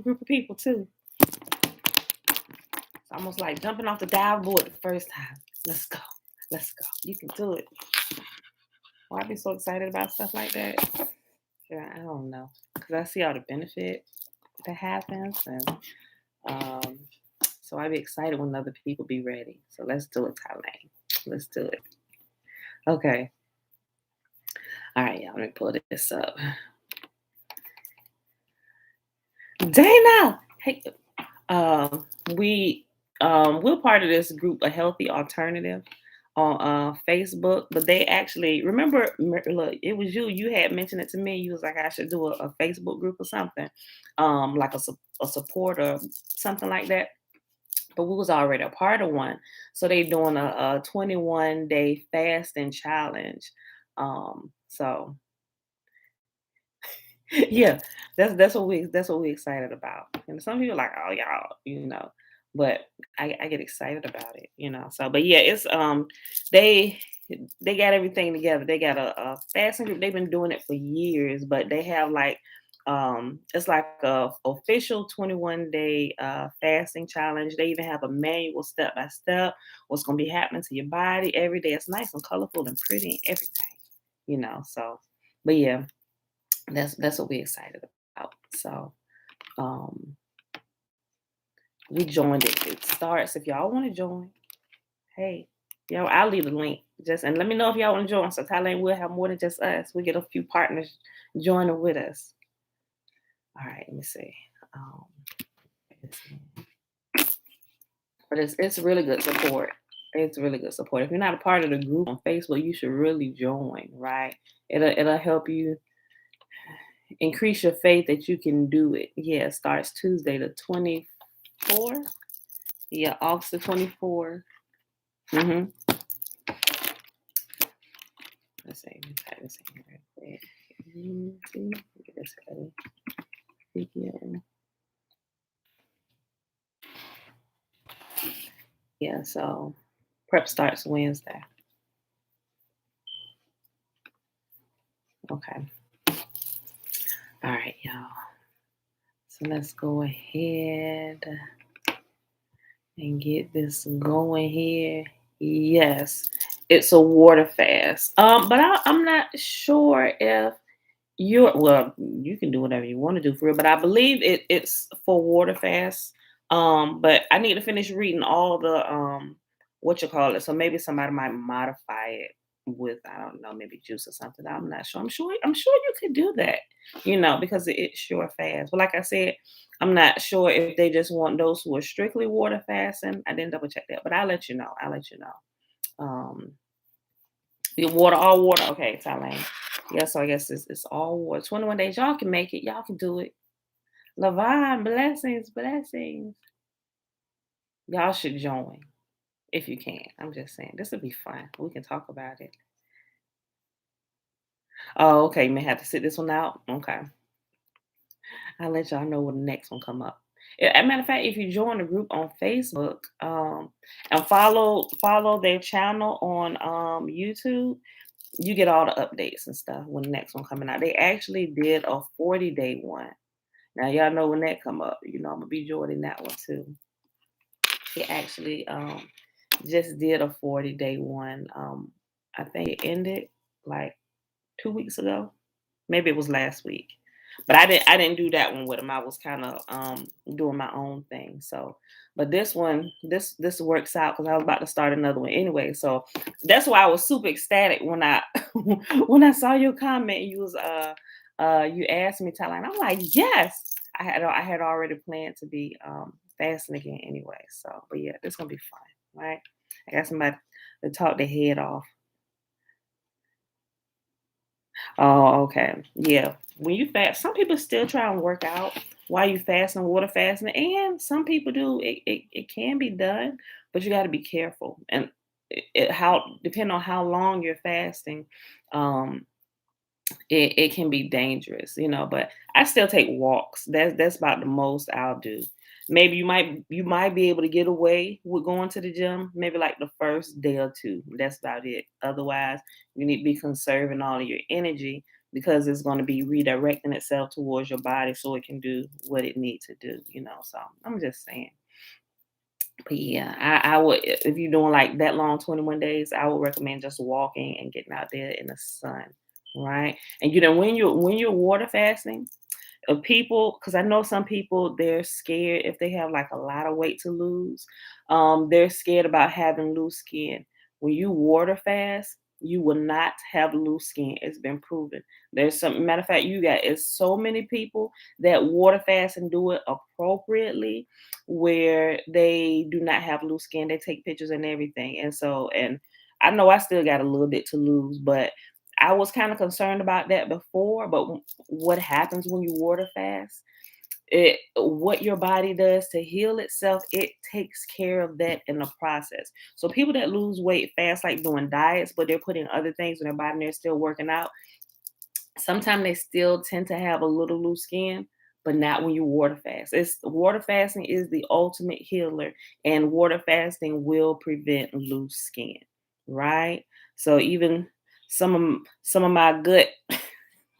group of people too. It's almost like jumping off the dive board the first time. Let's go. Let's go. You can do it. Why I be so excited about stuff like that? Yeah, I don't know. Because I see all the benefit that happens. And so I be excited when other people be ready. So let's do it, Thailand. Let's do it. Okay. All right, y'all. Let me pull this up. Dana! Hey, we're part of this group, A Healthy Alternative, on Facebook, but they actually look, it was you had mentioned it to me. You was like, I should do a Facebook group or something, like a support or something like that. But we was already a part of one, so they doing a 21-day fasting challenge. So yeah, that's what we excited about. And some people like, oh y'all, but I get excited about it. So but yeah, it's they they got everything together. They got a fasting group. They've been doing it for years, but they have like it's like a official 21-day fasting challenge. They even have a manual step by step what's gonna be happening to your body every day. It's nice and colorful and pretty and everything. So but yeah, that's what we're excited about. So um we joined it. It starts if y'all want to join. Hey, I'll leave the link. Just and let me know if y'all want to join. So Thailand will have more than just us. We get a few partners joining with us. All right, let me see. Um, but it's really good support. It's really good support. If you're not a part of the group on Facebook, you should really join. Right? It'll help you increase your faith that you can do it. Yeah, it starts Tuesday the 24th. Yeah, August the 24th. Mm-hmm. Let's see. Let me type this in real quick. Get this ready. Ezekiel. Yeah, so prep starts Wednesday. Okay. All right, y'all. So let's go ahead and get this going here. Yes, it's a water fast. But I'm not sure if you can do whatever you want to do for it, but I believe it's for water fast. But I need to finish reading all the what you call it. So maybe somebody might modify it with, I don't know, maybe juice or something. I'm not sure. I'm sure you could do that, because it's sure fast. But like I said, I'm not sure if they just want those who are strictly water fasting. I didn't double check that, but I'll let you know. Um the water, all water. Okay, Thailand. Yeah, so I guess it's all water. 21 days. Y'all can make it. Y'all can do it. Lavon, blessings, blessings. Y'all should join if you can. I'm just saying. This will be fun. We can talk about it. Oh, okay. You may have to sit this one out. Okay. I'll let y'all know when the next one come up. As a matter of fact, if you join the group on Facebook, and follow their channel on YouTube, you get all the updates and stuff when the next one coming out. They actually did a 40-day one. Now y'all know when that come up, I'm gonna be joining that one too. He actually just did a 40-day one. I think it ended like 2 weeks ago. Maybe it was last week. But I didn't do that one with him. I was kind of doing my own thing. So, but this one, this works out because I was about to start another one anyway. So that's why I was super ecstatic when I when I saw your comment. You was you asked me, Thailand. I'm like, yes. I had already planned to be fasting again anyway. So, but yeah, it's gonna be fun, right? I got somebody to talk their head off. Oh, okay. Yeah. When you fast, some people still try and work out while you fasting, water fasting, and some people do. It can be done, but you got to be careful. And how depending on how long you're fasting, um, it can be dangerous, but I still take walks. That's about the most I'll do. Maybe you might be able to get away with going to the gym, maybe like the first day or two. That's about it. Otherwise, you need to be conserving all of your energy because it's going to be redirecting itself towards your body so it can do what it needs to do, So I'm just saying. But yeah, I would, if you're doing like that long 21 days, I would recommend just walking and getting out there in the sun, right? And when you're water fasting, of people, because I know some people, they're scared if they have like a lot of weight to lose. They're scared about having loose skin. When you water fast, you will not have loose skin. It's been proven. There's some matter of fact, it's so many people that water fast and do it appropriately, where they do not have loose skin. They take pictures and everything, and I know I still got a little bit to lose, but I was kind of concerned about that before. But what happens when you water fast? What your body does to heal itself, it takes care of that in the process. So people that lose weight fast, like doing diets, but they're putting other things in their body and they're still working out, sometimes they still tend to have a little loose skin, but not when you water fast. It's water fasting is the ultimate healer, and water fasting will prevent loose skin, right? So even some of my gut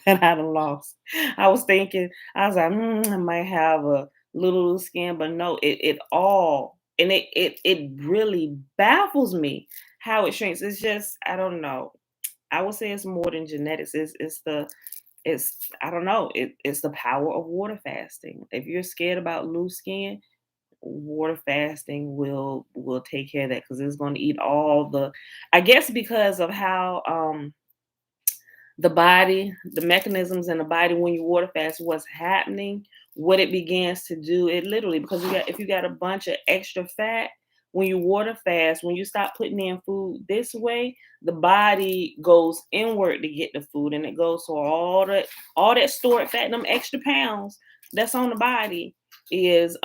that I done lost. I was thinking, I was like, I might have a little loose skin, but no, it all, and it really baffles me how it shrinks. It's just, I don't know. I would say it's more than genetics. It's I don't know. It's the power of water fasting. If you're scared about loose skin, water fasting will take care of that, because it's going to eat all the, I guess, because of how the body, the mechanisms in the body when you water fast, what's happening, what it begins to do. It literally, because if you got a bunch of extra fat, when you water fast, when you stop putting in food this way, the body goes inward to get the food, and it goes, so all that stored fat, them extra pounds that's on the body is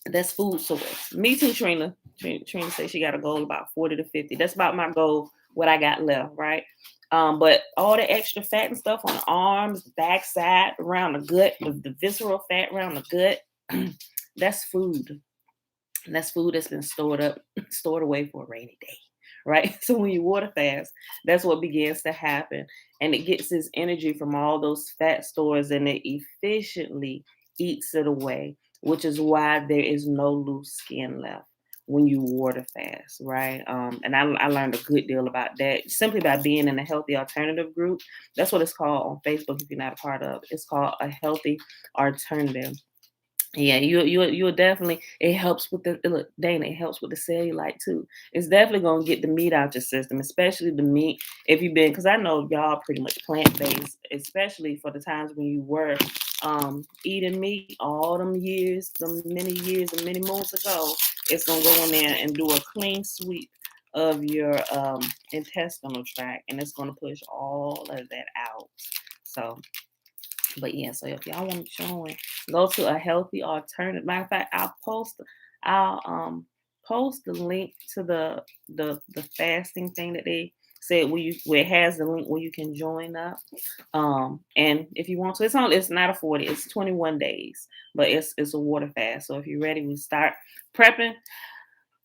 that's food source. Me too, Trina. Trina says she got a goal about 40 to 50. That's about my goal, what I got left, right? But all the extra fat and stuff on the arms, backside, around the gut, the visceral fat around the gut, that's food. That's food that's been stored away for a rainy day, right? So when you water fast, that's what begins to happen. And it gets its energy from all those fat stores, and it efficiently eats it away, which is why there is no loose skin left when you water fast, right? And I learned a good deal about that simply by being in a healthy alternative group. That's what it's called on Facebook if you're not a part of. It's called a healthy alternative. Yeah, you'll definitely, it helps with the, look, Dana, it helps with the cellulite too. It's definitely gonna get the meat out your system, especially the meat. If you've been, because I know y'all pretty much plant-based, especially for the times when you were eating meat all them many years and many moons ago. It's gonna go in there and do a clean sweep of your intestinal tract, and it's gonna push all of that out. So, but yeah, so if y'all want to join, go to a healthy alternative. Matter of fact, I'll post the link to the fasting thing that they said, where it has the link where you can join up. And if you want to, it's not a 40, it's 21 days, but it's a water fast. So if you're ready, we start prepping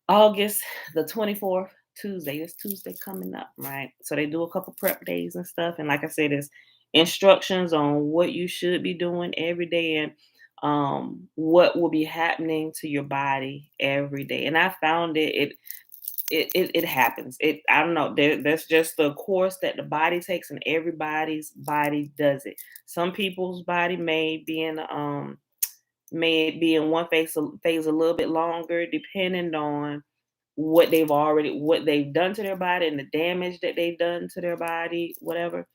August the 24th, Tuesday. It's Tuesday coming up, right? So they do a couple prep days and stuff. And like I said, there's instructions on what you should be doing every day, and what will be happening to your body every day. And I found it happens. I don't know. That's just the course that the body takes, and everybody's body does it. Some people's body may be in one phase a little bit longer, depending on what they've done to their body and the damage that they've done to their body, whatever.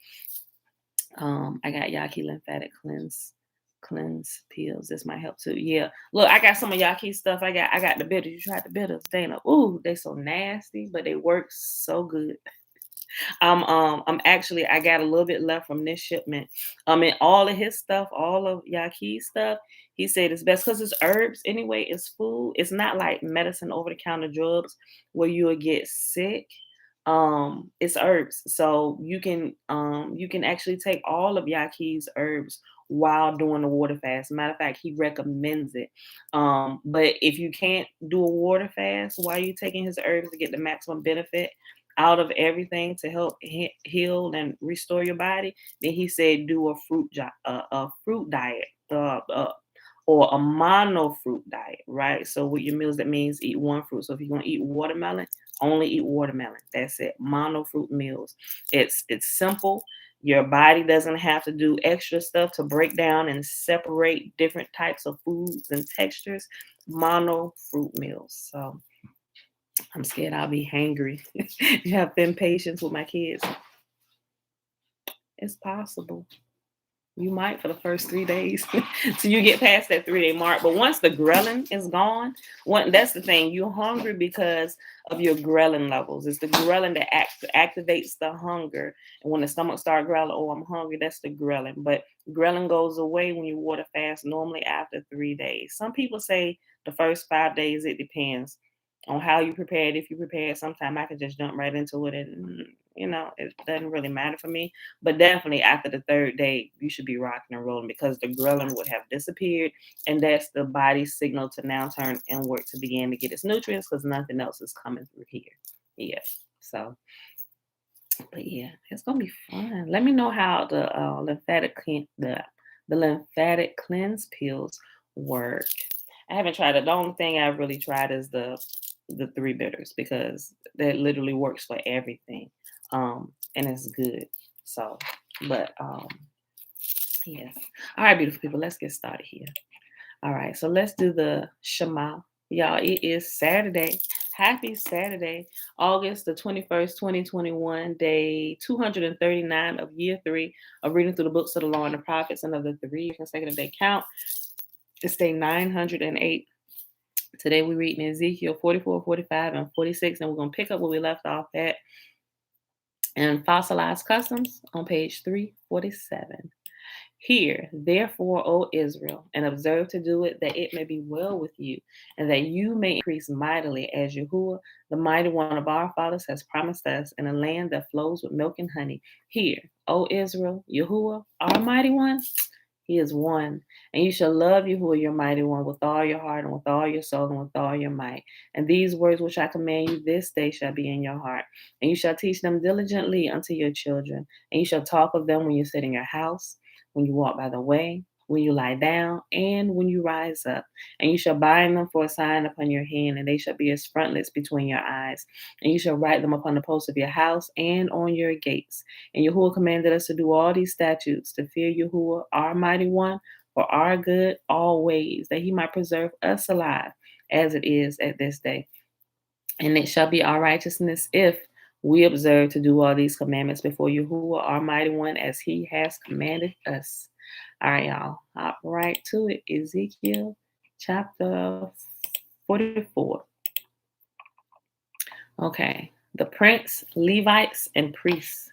I got Yaki lymphatic cleanse pills. This might help too. Yeah. Look, I got some of Yaki stuff. I got the bitters. You tried the bitters, Dana. Ooh, they so nasty, but they work so good. I'm actually, I got a little bit left from this shipment. And all of his stuff, all of Yaki's stuff, he said it's best because it's herbs anyway. It's food. It's not like medicine, over the counter drugs where you will get sick. It's herbs, so you can actually take all of Yaki's herbs while doing the water fast. Matter of fact, he recommends it. But if you can't do a water fast while you're taking his herbs to get the maximum benefit, out of everything to help heal and restore your body, then he said do a fruit diet. Or a mono fruit diet, right? So with your meals, that means eat one fruit. So if you're gonna eat watermelon, only eat watermelon. That's it. Mono fruit meals. It's simple. Your body doesn't have to do extra stuff to break down and separate different types of foods and textures. Mono fruit meals. So I'm scared I'll be hangry. You have been patient with my kids. It's possible. You might for the first 3 days. So you get past that 3-day mark. But once the ghrelin is gone, that's the thing. You're hungry because of your ghrelin levels. It's the ghrelin that activates the hunger. And when the stomach starts growling, oh, I'm hungry, that's the ghrelin. But ghrelin goes away when you water fast, normally after 3 days. Some people say the first 5 days, it depends on how you prepared. If you prepared, sometime I could just jump right into it and it doesn't really matter for me. But definitely after the 3rd day, you should be rocking and rolling because the ghrelin would have disappeared, and that's the body's signal to now turn inward to begin to get its nutrients because nothing else is coming through here. Yeah. So, but yeah, it's gonna be fun. Let me know how the lymphatic cleanse pills work. I haven't tried it. The only thing I've really tried is the 3 bitters because that literally works for everything. And it's good. So, but yeah. All right, beautiful people, let's get started here. All right, so let's do the Shema. Y'all, it is Saturday. Happy Saturday, August the 21st, 2021, day 239 of year 3 of reading through the books of the law and the prophets and of the 3 consecutive day count. It's day 908. Today we're reading Ezekiel 44, 45, and 46, and we're going to pick up where we left off at and Fossilized Customs on page 347. Hear, therefore, O Israel, and observe to do it, that it may be well with you, and that you may increase mightily, as Yahuwah, the mighty one of our fathers, has promised us, in a land that flows with milk and honey. Hear, O Israel, Yahuwah, our mighty one, he is one. And you shall love Yahuwah, your mighty one, with all your heart and with all your soul and with all your might. And these words which I command you this day shall be in your heart. And you shall teach them diligently unto your children. And you shall talk of them when you sit in your house, when you walk by the way, when you lie down, and when you rise up. And you shall bind them for a sign upon your hand, and they shall be as frontlets between your eyes. And you shall write them upon the posts of your house and on your gates. And Yahuwah commanded us to do all these statutes, to fear Yahuwah, our mighty one, for our good always, that he might preserve us alive, as it is at this day. And it shall be our righteousness if we observe to do all these commandments before Yahuwah, our mighty one, as he has commanded us. All right, y'all, hop right to it. Ezekiel chapter 44. Okay, the prince, Levites, and priests.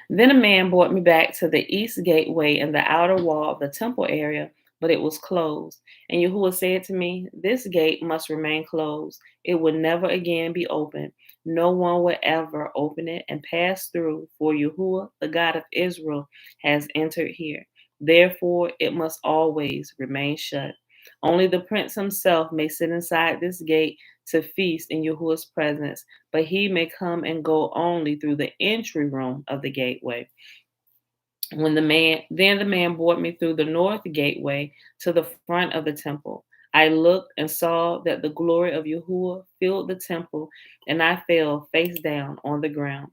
Then a man brought me back to the east gateway in the outer wall of the temple area, but it was closed. And Yahuwah said to me, this gate must remain closed. It will never again be opened. No one will ever open it and pass through, for Yahuwah, the God of Israel, has entered here. Therefore, it must always remain shut. Only the prince himself may sit inside this gate to feast in Yahuwah's presence, but he may come and go only through the entry room of the gateway. Then the man brought me through the north gateway to the front of the temple. I looked and saw that the glory of Yahuwah filled the temple, and I fell face down on the ground.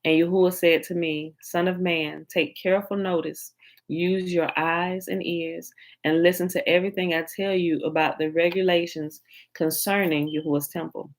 And Yahuwah said to me, Son of man, take careful notice. Use your eyes and ears and listen to everything I tell you about the regulations concerning Yahuwah's temple.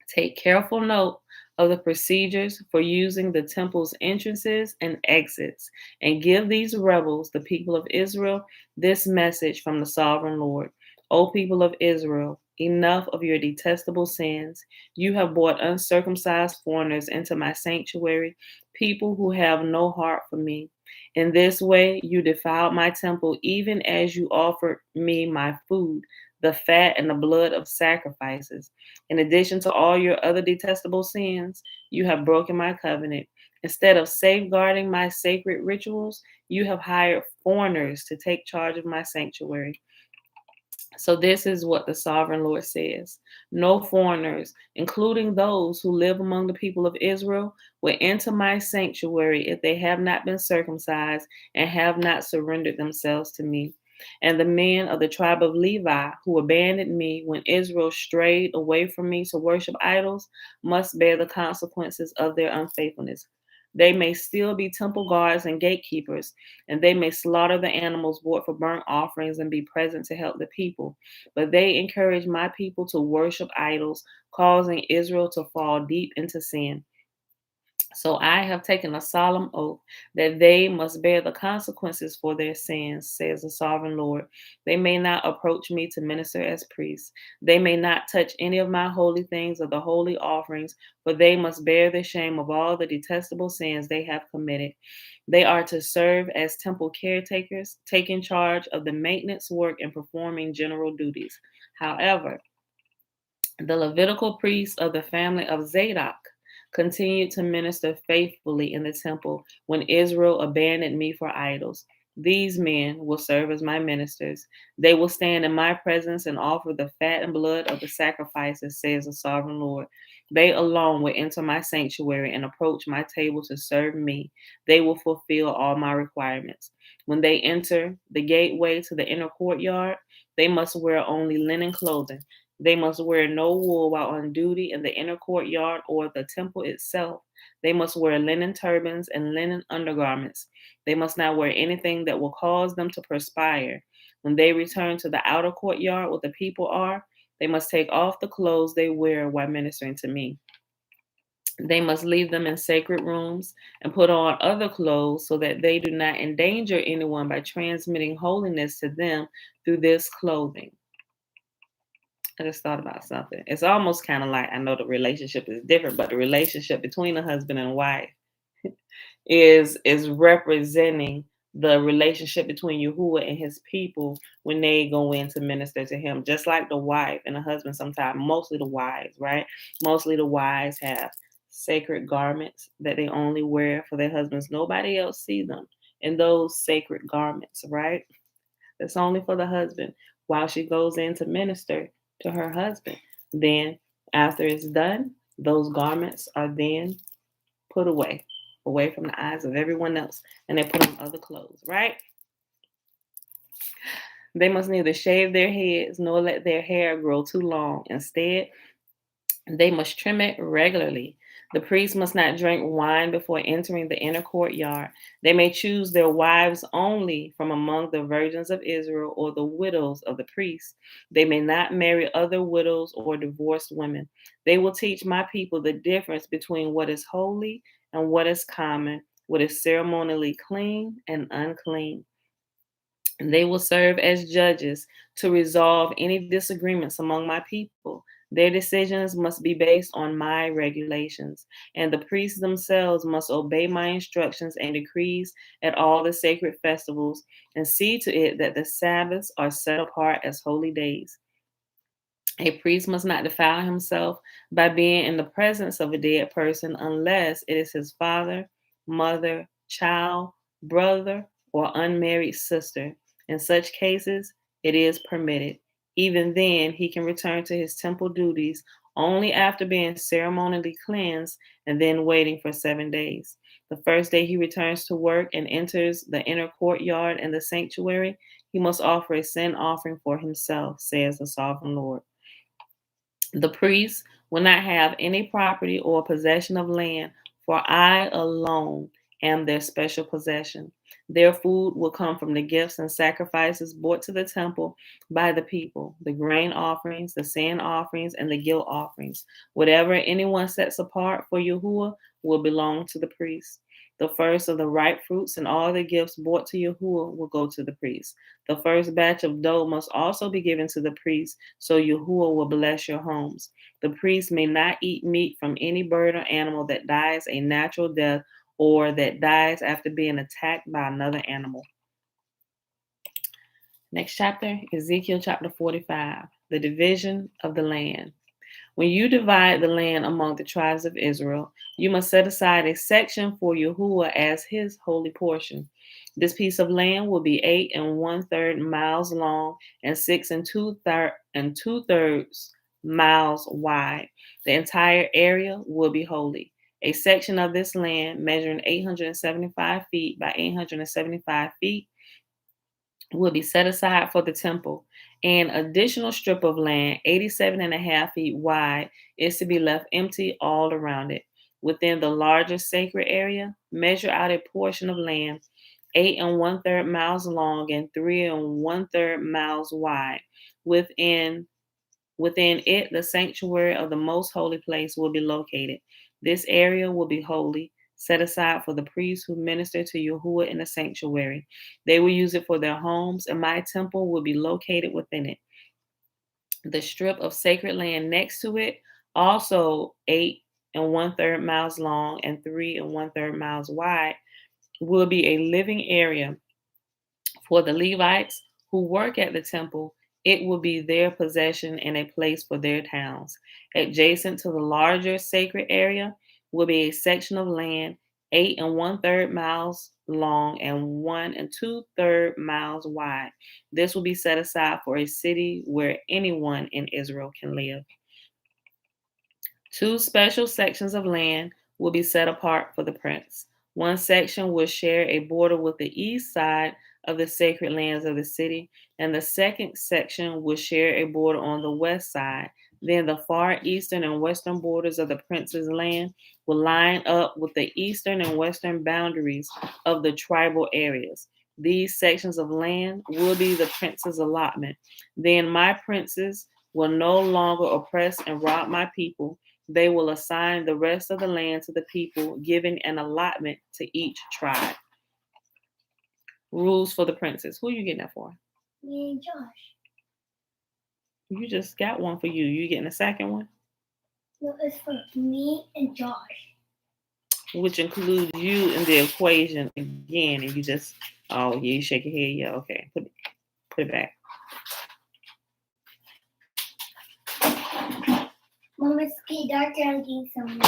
Take careful note of the procedures for using the temple's entrances and exits, and give these rebels, the people of Israel, this message from the sovereign Lord. O people of Israel, enough of your detestable sins. You have brought uncircumcised foreigners into my sanctuary, people who have no heart for me. In this way, you defiled my temple, even as you offered me my food, the fat and the blood of sacrifices. In addition to all your other detestable sins, you have broken my covenant. Instead of safeguarding my sacred rituals, you have hired foreigners to take charge of my sanctuary. So this is what the sovereign Lord says. No foreigners, including those who live among the people of Israel, will enter my sanctuary if they have not been circumcised and have not surrendered themselves to me. And the men of the tribe of Levi who abandoned me when Israel strayed away from me to worship idols must bear the consequences of their unfaithfulness. They may still be temple guards and gatekeepers, and they may slaughter the animals brought for burnt offerings and be present to help the people. But they encourage my people to worship idols, causing Israel to fall deep into sin. So I have taken a solemn oath that they must bear the consequences for their sins, says the sovereign Lord. They may not approach me to minister as priests. They may not touch any of my holy things or the holy offerings, for they must bear the shame of all the detestable sins they have committed. They are to serve as temple caretakers, taking charge of the maintenance work and performing general duties. However, the Levitical priests of the family of Zadok continued to minister faithfully in the temple when Israel abandoned me for idols. These men will serve as my ministers. They will stand in my presence and offer the fat and blood of the sacrifices, says the sovereign Lord. They alone will enter my sanctuary and approach my table to serve me. They will fulfill all my requirements. When they enter the gateway to the inner courtyard, they must wear only linen clothing. They must wear no wool while on duty in the inner courtyard or the temple itself. They must wear linen turbans and linen undergarments. They must not wear anything that will cause them to perspire. When they return to the outer courtyard where the people are, they must take off the clothes they wear while ministering to me. They must leave them in sacred rooms and put on other clothes so that they do not endanger anyone by transmitting holiness to them through this clothing. I just thought about something. It's almost kind of like, I know the relationship is different, but the relationship between a husband and wife is representing the relationship between Yahuwah and his people when they go in to minister to him. Just like the wife and the husband sometimes, mostly the wives, right? Mostly the wives have sacred garments that they only wear for their husbands. Nobody else see them in those sacred garments, right? That's only for the husband while she goes in to minister to her husband. Then, after it's done, those garments are then put away from the eyes of everyone else, and they put on other clothes, right? They must neither shave their heads nor let their hair grow too long. Instead, they must trim it regularly. The priests must not drink wine before entering the inner courtyard. They may choose their wives only from among the virgins of Israel or the widows of the priests. They may not marry other widows or divorced women. They will teach my people the difference between what is holy and what is common, what is ceremonially clean and unclean. They will serve as judges to resolve any disagreements among my people. Their decisions must be based on my regulations, and the priests themselves must obey my instructions and decrees at all the sacred festivals and see to it that the Sabbaths are set apart as holy days. A priest must not defile himself by being in the presence of a dead person unless it is his father, mother, child, brother, or unmarried sister. In such cases, it is permitted. Even then, he can return to his temple duties only after being ceremonially cleansed and then waiting for 7 days. The first day he returns to work and enters the inner courtyard and the sanctuary, he must offer a sin offering for himself, says the sovereign Lord. The priests will not have any property or possession of land, for I alone am their special possession. Their food will come from the gifts and sacrifices brought to the temple by the people, the grain offerings, the sin offerings, and the guilt offerings. Whatever anyone sets apart for Yahuwah will belong to the priests. The first of the ripe fruits and all the gifts brought to Yahuwah will go to the priest. The first batch of dough must also be given to the priest, so Yahuwah will bless your homes. The priest may not eat meat from any bird or animal that dies a natural death or that dies after being attacked by another animal. Next chapter, Ezekiel chapter 45, the division of the land. When you divide the land among the tribes of Israel, you must set aside a section for Yahuwah as his holy portion. This piece of land will be 8 1/3 miles long and 6 2/3 miles wide. The entire area will be holy. A section of this land measuring 875 feet by 875 feet will be set aside for the temple. An additional strip of land, 87.5 feet wide, is to be left empty all around it. Within the larger sacred area, measure out a portion of land 8 1/3 miles long and 3 1/3 miles wide. Within it, the sanctuary of the most holy place will be located. This area will be holy, set aside for the priests who minister to Yahuwah in the sanctuary. They will use it for their homes, and my temple will be located within it. The strip of sacred land next to it, also 8 1/3 miles long and 3 1/3 miles wide, will be a living area for the Levites who work at the temple. It will be their possession and a place for their towns. Adjacent to the larger sacred area will be a section of land 8 1/3 miles long and 1 2/3 miles wide. This will be set aside for a city where anyone in Israel can live. 2 special sections of land will be set apart for the prince. One section will share a border with the east side of the sacred lands of the city, and the second section will share a border on the west side. Then the far eastern and western borders of the prince's land will line up with the eastern and western boundaries of the tribal areas. These sections of land will be the prince's allotment. Then my princes will no longer oppress and rob my people. They will assign the rest of the land to the people, giving an allotment to each tribe. Rules for the princes. Who are you getting that for? Me and Josh. You just got one for you. You getting a second one? No, it's for me and Josh. Which includes you in the equation again. And you just, oh, yeah, you shake your head. Yeah, okay. Put it back. Mom, it's getting darker. I'm getting some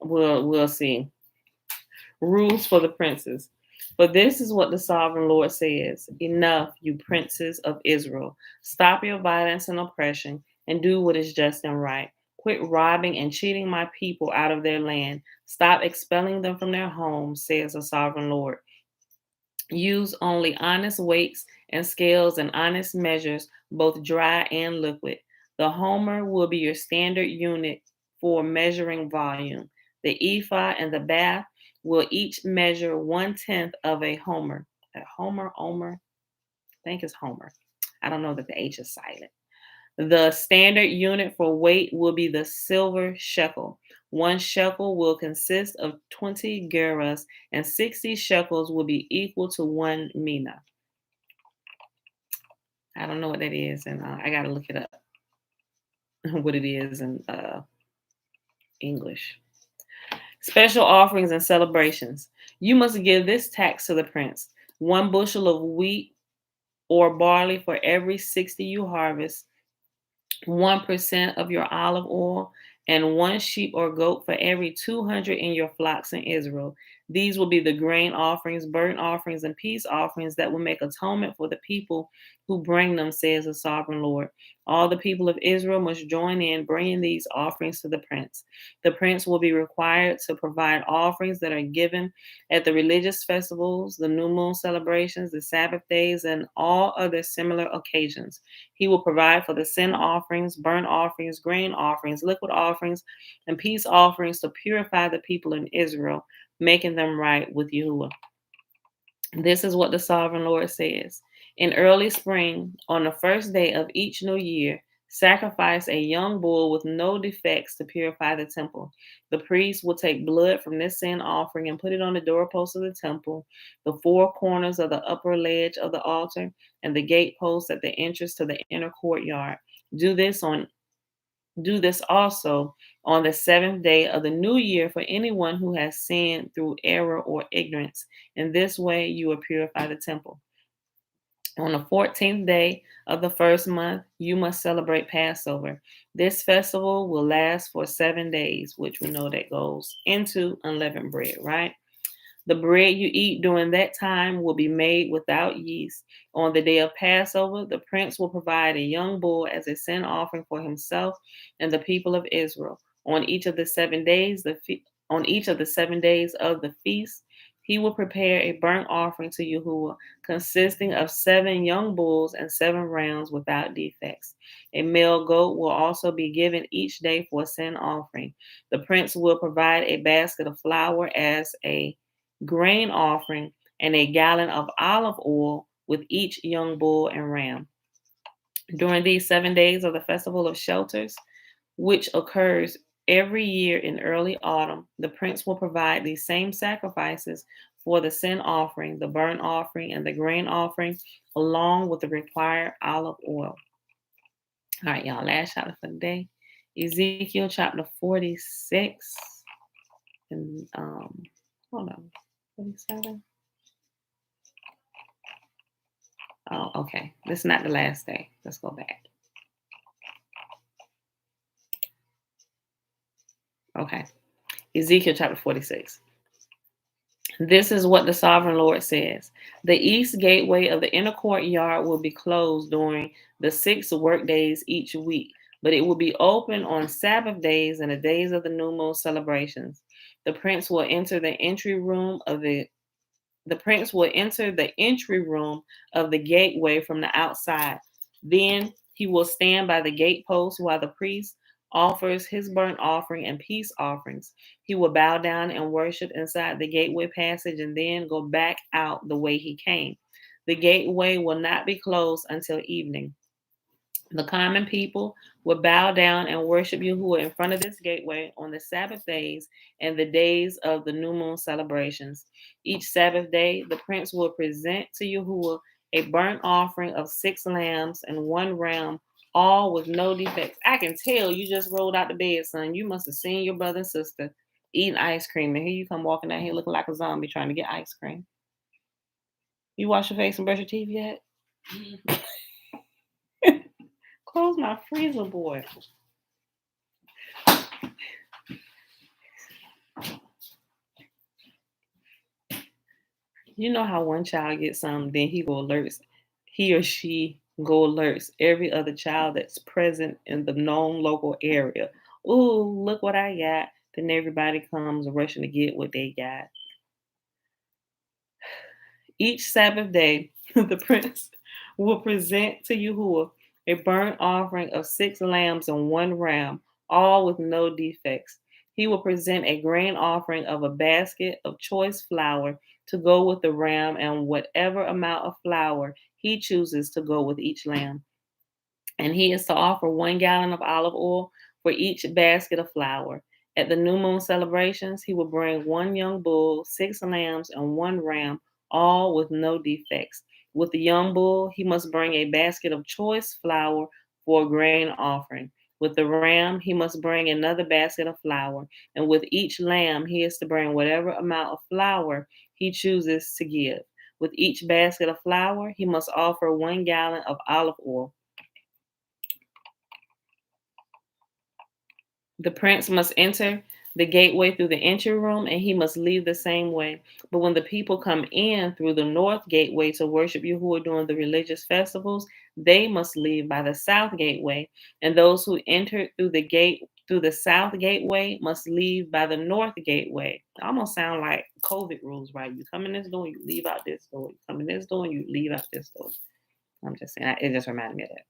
more. We'll see. Rules for the princes. But this is what the sovereign Lord says: enough, you princes of Israel. Stop your violence and oppression and do what is just and right. Quit robbing and cheating my people out of their land. Stop expelling them from their homes, says the sovereign Lord. Use only honest weights and scales and honest measures, both dry and liquid. The homer will be your standard unit for measuring volume. The ephah and the bath will each measure 1/10 of a homer. A homer, I think it's homer. I don't know that the H is silent. The standard unit for weight will be the silver shekel. 1 shekel will consist of 20 gerahs, and 60 shekels will be equal to 1 mina. I don't know what that is, and I got to look it up, what it is in English. Special offerings and celebrations. You must give this tax to the prince: 1 bushel of wheat or barley for every 60 you harvest, 1% of your olive oil, and 1 sheep or goat for every 200 in your flocks in Israel. These will be the grain offerings, burnt offerings, and peace offerings that will make atonement for the people who bring them, says the sovereign Lord. All the people of Israel must join in bringing these offerings to the prince. The prince will be required to provide offerings that are given at the religious festivals, the new moon celebrations, the Sabbath days, and all other similar occasions. He will provide for the sin offerings, burnt offerings, grain offerings, liquid offerings, and peace offerings to purify the people in Israel, making them right with Yahuwah. This is what the sovereign Lord says: in early spring, on the first day of each new year, sacrifice a young bull with no defects to purify the temple. The priest will take blood from this sin offering and put it on the doorposts of the temple, the 4 corners of the upper ledge of the altar, and the gateposts at the entrance to the inner courtyard. Do this also on the 7th day of the new year for anyone who has sinned through error or ignorance. In this way, you will purify the temple. On the 14th day of the first month, you must celebrate Passover. This festival will last for 7 days, which we know that goes into unleavened bread, right? The bread you eat during that time will be made without yeast. On the day of Passover, the prince will provide a young bull as a sin offering for himself and the people of Israel. On each of the 7 days, on each of the 7 days of the feast, he will prepare a burnt offering to Yahuwah, consisting of 7 young bulls and 7 rams without defects. A male goat will also be given each day for a sin offering. The prince will provide a basket of flour as a grain offering and a gallon of olive oil with each young bull and ram. During these 7 days of the Festival of Shelters, which occurs every year in early autumn, the prince will provide these same sacrifices for the sin offering, the burnt offering, and the grain offering, along with the required olive oil. All right, y'all, last chapter for the day. Ezekiel chapter 46. And hold on. 47. Oh, okay. This is not the last day. Let's go back. Okay. Ezekiel chapter 46. This is what the sovereign Lord says. The east gateway of the inner courtyard will be closed during the 6 work days each week, but it will be open on Sabbath days and the days of the new moon celebrations. The prince will enter the entry room of the prince will enter the entry room of the gateway from the outside. Then he will stand by the gatepost while the priest offers his burnt offering and peace offerings. He will bow down and worship inside the gateway passage and then go back out the way he came. The gateway will not be closed until evening. The common people would bow down and worship Yahuwah in front of this gateway on the Sabbath days and the days of the new moon celebrations. Each Sabbath day, the prince will present to Yahuwah a burnt offering of 6 lambs and 1 ram, all with no defects. I can tell you just rolled out the bed, son. You must have seen your brother and sister eating ice cream, and here you come walking down here looking like a zombie trying to get ice cream. You wash your face and brush your teeth yet? Close my freezer, boy. You know how one child gets something, then he or she go alerts every other child that's present in the known local area. Ooh, look what I got. Then everybody comes rushing to get what they got. Each Sabbath day, the prince will present to Yahuwah a burnt offering of 6 lambs and 1 ram, all with no defects. He will present a grain offering of a basket of choice flour to go with the ram and whatever amount of flour he chooses to go with each lamb. And he is to offer 1 gallon of olive oil for each basket of flour. At the new moon celebrations, he will bring 1 young bull, 6 lambs, and 1 ram, all with no defects. With the young bull, he must bring a basket of choice flour for a grain offering. With the ram, he must bring another basket of flour. And with each lamb, he is to bring whatever amount of flour he chooses to give. With each basket of flour, he must offer 1 gallon of olive oil. The prince must enter the gateway through the entry room, and he must leave the same way. But when the people come in through the north gateway to worship Yahuwah during the religious festivals, they must leave by the south gateway. And those who enter through the south gateway must leave by the north gateway. Almost sound like COVID rules, right? You come in this door, you leave out this door. You come in this door, you leave out this door. I'm just saying, it just reminded me of that.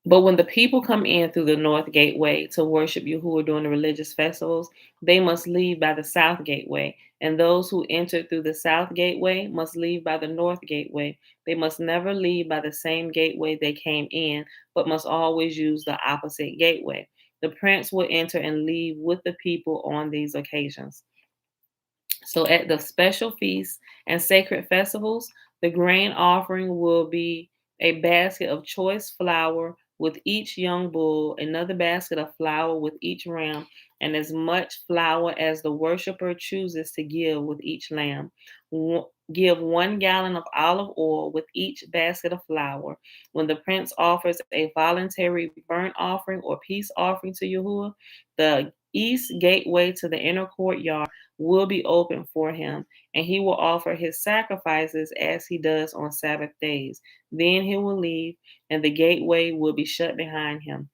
But when the people come in through the north gateway to worship Yahuwah during the religious festivals, they must leave by the south gateway. And those who enter through the south gateway must leave by the north gateway. They must never leave by the same gateway they came in, but must always use the opposite gateway. The prince will enter and leave with the people on these occasions. So at the special feasts and sacred festivals, the grain offering will be a basket of choice flour with each young bull, another basket of flour with each ram, and as much flour as the worshiper chooses to give with each lamb. Give 1 gallon of olive oil with each basket of flour. When the prince offers a voluntary burnt offering or peace offering to Yahuwah, the east gateway to the inner courtyard will be open for him, and he will offer his sacrifices as he does on Sabbath days. Then he will leave, and the gateway will be shut behind him.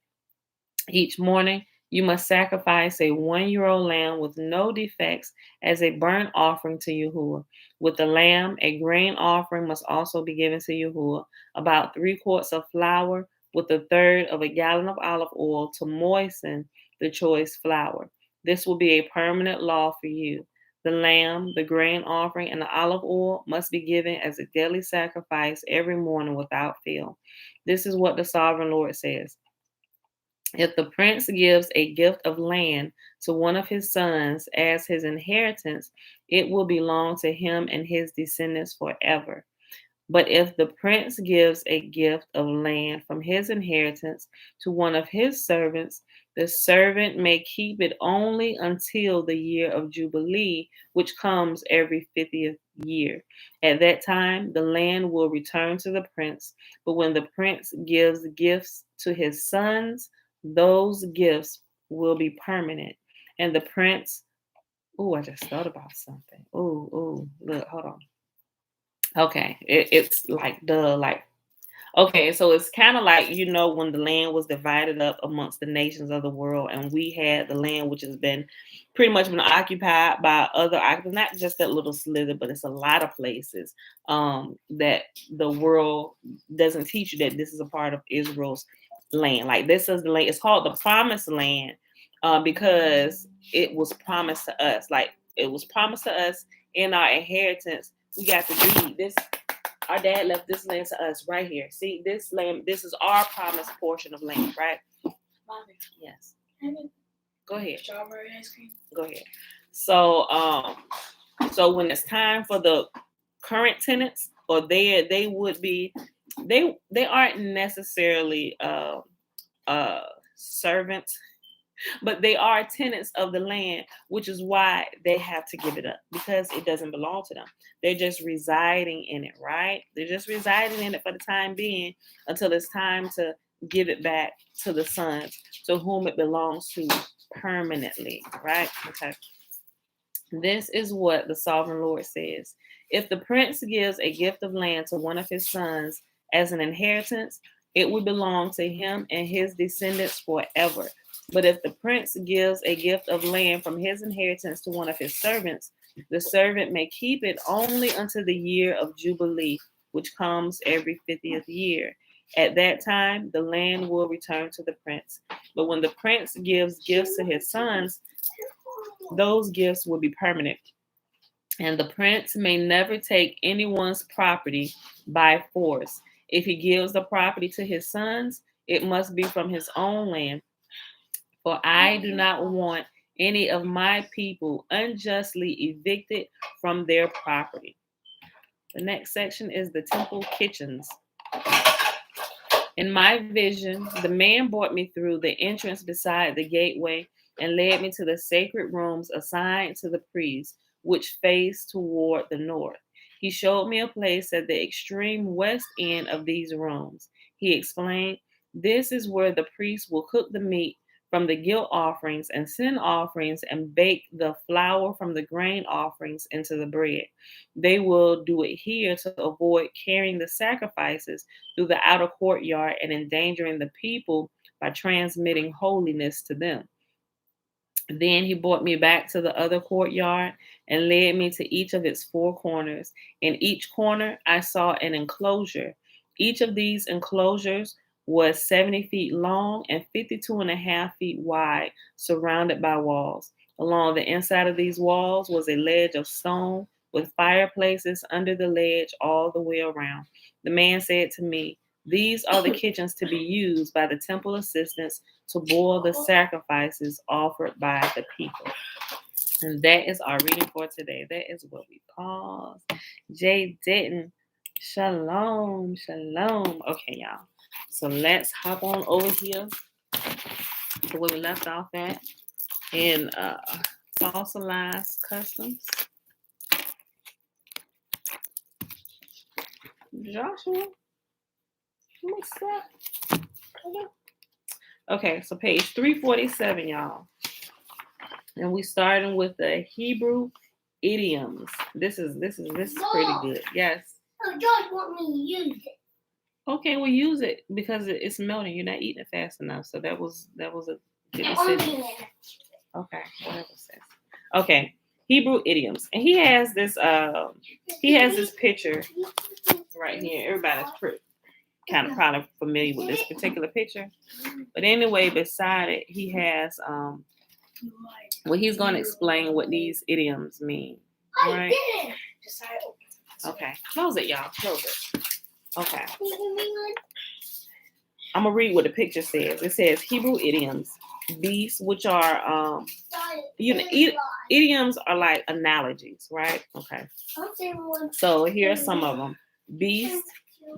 Each morning, you must sacrifice a 1-year-old lamb with no defects as a burnt offering to Yahuwah. With the lamb, a grain offering must also be given to Yahuwah, about 3 quarts of flour with a third of a gallon of olive oil to moisten the choice flour. This will be a permanent law for you. The lamb, the grain offering, and the olive oil must be given as a daily sacrifice every morning without fail. This is what the sovereign Lord says. If the prince gives a gift of land to one of his sons as his inheritance, it will belong to him and his descendants forever. But if the prince gives a gift of land from his inheritance to one of his servants, the servant may keep it only until the year of Jubilee, which comes every 50th year. At that time, the land will return to the prince. But when the prince gives gifts to his sons, those gifts will be permanent. And the prince, I just thought about something. Look, hold on. Okay, it's okay, so it's kind of like, when the land was divided up amongst the nations of the world, and we had the land which has been pretty much been occupied by other occupants, not just that little slither, but it's a lot of places that the world doesn't teach you that this is a part of Israel's land. Like, this is the land, it's called the promised land because it was promised to us. Like, it was promised to us in our inheritance. We got to read this. Our dad left this land to us right here. See, this land, this is our promised portion of land, right? Mommy. Yes. Go ahead. Strawberry ice cream. Go ahead. So, so when it's time for the current tenants, or they would be, they aren't necessarily servants, but they are tenants of the land, which is why they have to give it up, because it doesn't belong to them. They're just residing in it, right? They're just residing in it for the time being until it's time to give it back to the sons to whom it belongs to permanently, right? Okay. This is what the sovereign Lord says. If the prince gives a gift of land to one of his sons as an inheritance, it will belong to him and his descendants forever. But if the prince gives a gift of land from his inheritance to one of his servants, the servant may keep it only until the year of Jubilee, which comes every 50th year. At that time, the land will return to the prince. But when the prince gives gifts to his sons, those gifts will be permanent. And the prince may never take anyone's property by force. If he gives the property to his sons, it must be from his own land. For I do not want any of my people unjustly evicted from their property. The next section is the temple kitchens. In my vision, the man brought me through the entrance beside the gateway and led me to the sacred rooms assigned to the priests, which faced toward the north. He showed me a place at the extreme west end of these rooms. He explained, "This is where the priests will cook the meat from the guilt offerings and sin offerings and bake the flour from the grain offerings into the bread. They will do it here to avoid carrying the sacrifices through the outer courtyard and endangering the people by transmitting holiness to them." Then he brought me back to the other courtyard and led me to each of its 4 corners. In each corner, I saw an enclosure. Each of these enclosures was 70 feet long and 52.5 feet wide, surrounded by walls. Along the inside of these walls was a ledge of stone with fireplaces under the ledge all the way around. The man said to me, "These are the kitchens to be used by the temple assistants to boil the sacrifices offered by the people." And that is our reading for today. That is what we pause. Jay Denton. Shalom, shalom. Okay, y'all. So let's hop on over here to where we left off at in Fossilized Customs. Joshua, what's that? Okay, so page 347, y'all. And we starting with the Hebrew idioms. This is pretty good. Yes. Oh, George want me to use it. Okay, we'll use it because it's melting. You're not eating it fast enough. So that was a good decision. Okay, whatever it says. Okay, Hebrew idioms, and he has this picture right here. Everybody's kind of probably familiar with this particular picture, but anyway, beside it, he has well, he's going to explain what these idioms mean. All right. Okay, close it, y'all. Close it. Okay. I'm gonna read what the picture says. It says Hebrew idioms. These, which are idioms are like analogies, right? Okay. So here are some of them: beast,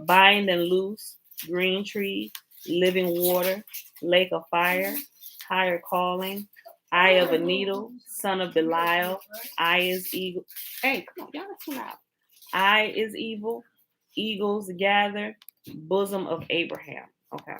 bind and loose, green tree, living water, lake of fire, higher calling, eye of a needle, son of Belial, eye is eagle. Hey, come on, y'all, that's too loud. Eye is evil, eagles gather, bosom of Abraham. Okay.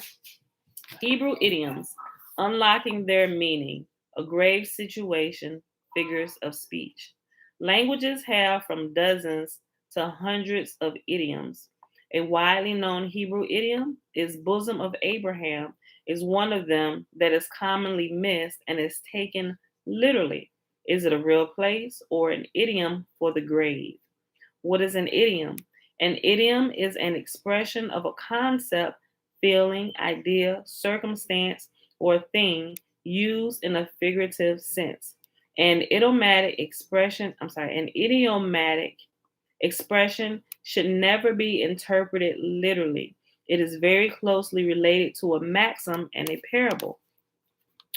Hebrew idioms, unlocking their meaning, a grave situation, figures of speech. Languages have from dozens to hundreds of idioms. A widely known Hebrew idiom is bosom of Abraham is one of them that is commonly missed and is taken literally. Is it a real place or an idiom for the grave? What is an idiom? An idiom is an expression of a concept, feeling, idea, circumstance, or thing used in a figurative sense. An idiomatic expression should never be interpreted literally. It is very closely related to a maxim and a parable.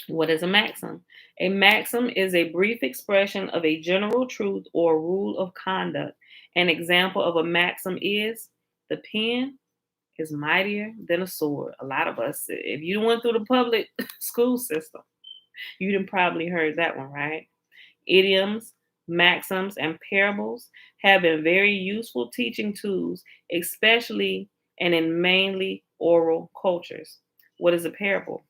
What is a maxim? A maxim is a brief expression of a general truth or rule of conduct. An example of a maxim is the pen is mightier than a sword. A lot of us, if you went through the public school system, you done probably heard that one, right? Idioms, maxims, and parables have been very useful teaching tools, especially and in mainly oral cultures. What is a parable?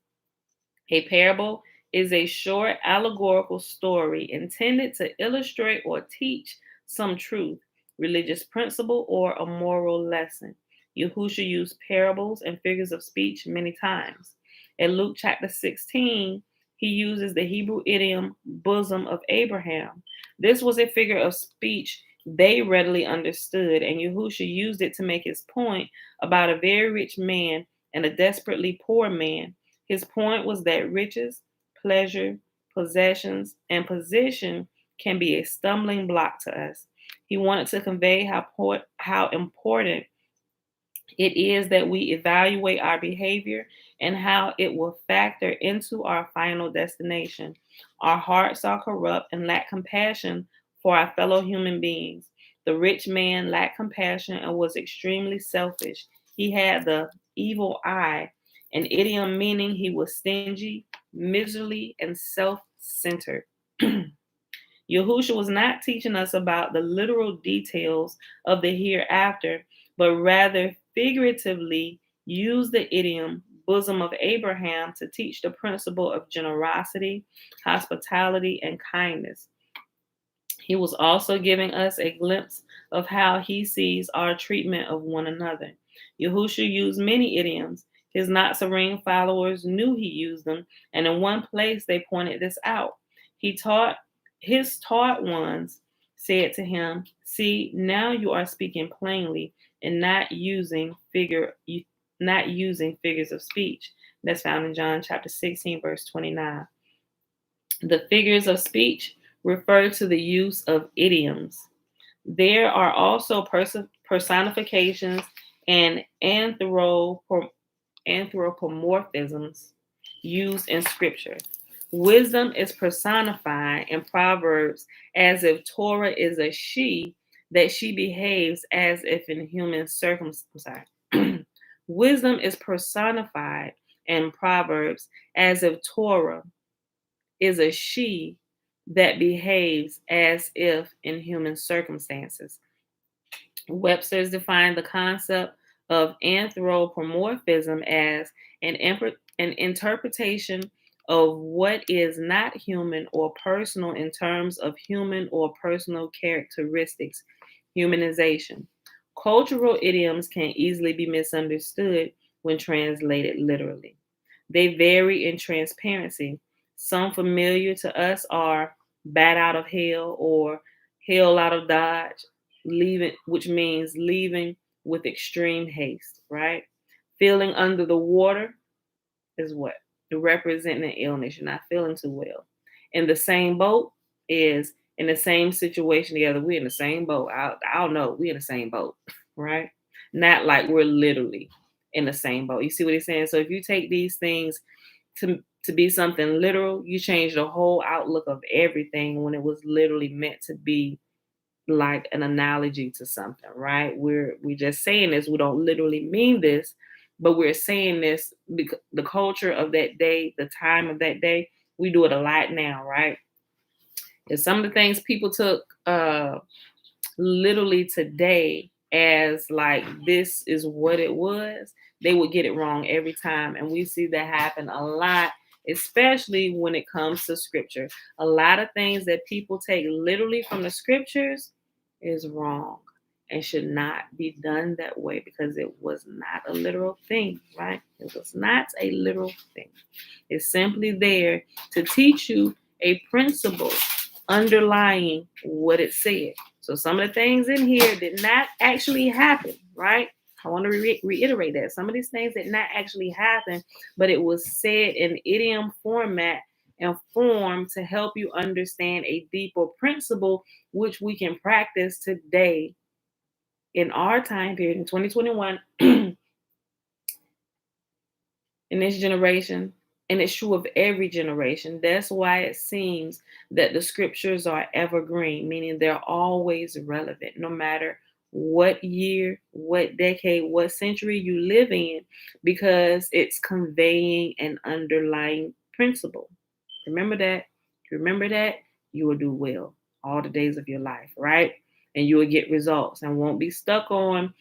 A parable is a short allegorical story intended to illustrate or teach some truth, religious principle, or a moral lesson. Yahushua used parables and figures of speech many times. In Luke chapter 16, he uses the Hebrew idiom bosom of Abraham. This was a figure of speech they readily understood, and Yahushua used it to make his point about a very rich man and a desperately poor man. His point was that riches, pleasure, possessions, and position can be a stumbling block to us. He wanted to convey how important it is that we evaluate our behavior and how it will factor into our final destination. Our hearts are corrupt and lack compassion for our fellow human beings. The rich man lacked compassion and was extremely selfish. He had the evil eye, an idiom meaning he was stingy, miserly, and self-centered. Yahushua was not teaching us about the literal details of the hereafter, but rather figuratively used the idiom bosom of Abraham to teach the principle of generosity, hospitality, and kindness. He was also giving us a glimpse of how he sees our treatment of one another. Yahushua used many idioms. His Nazarene followers knew he used them, and in one place they pointed this out. His taught ones said to him, "See, now you are speaking plainly and not using figures of speech." That's found in John chapter 16, verse 29. The figures of speech refer to the use of idioms. There are also personifications and anthropomorphisms used in scripture. Wisdom is personified in Proverbs as if Torah is a she, that she behaves as if in human circumstances. Wisdom is personified in Proverbs as if Torah is a she that behaves as if in human circumstances. Webster's defined the concept of anthropomorphism as an interpretation of what is not human or personal in terms of human or personal characteristics, humanization. Cultural idioms can easily be misunderstood when translated literally. They vary in transparency. Some familiar to us are bat out of hell or hell out of dodge, leaving, which means leaving with extreme haste, right? Feeling under the water is what? Representing an illness. You're not feeling too well. In the same boat is in the same situation together. We're in the same boat. I don't know. We're in the same boat, right? Not like we're literally in the same boat. You see what he's saying? So if you take these things to be something literal, you change the whole outlook of everything when it was literally meant to be like an analogy to something, right? We're just saying this. We don't literally mean this, but we're saying this because the culture of that day, the time of that day, we do it a lot now, right? And some of the things people took literally today as like this is what it was, they would get it wrong every time. And we see that happen a lot, especially when it comes to scripture. A lot of things that people take literally from the scriptures is wrong and should not be done that way because it was not a literal thing, right? It was not a literal thing. It's simply there to teach you a principle underlying what it said. So some of the things in here did not actually happen, right? I want to reiterate that. Some of these things did not actually happen, but it was said in idiom format and form to help you understand a deeper principle, which we can practice today in our time period in 2021 in this generation. And it's true of every generation. That's why it seems that the scriptures are evergreen, meaning they're always relevant, no matter what year, what decade, what century you live in, because it's conveying an underlying principle. Remember that. Remember that, you will do well all the days of your life, right? And you will get results and won't be stuck on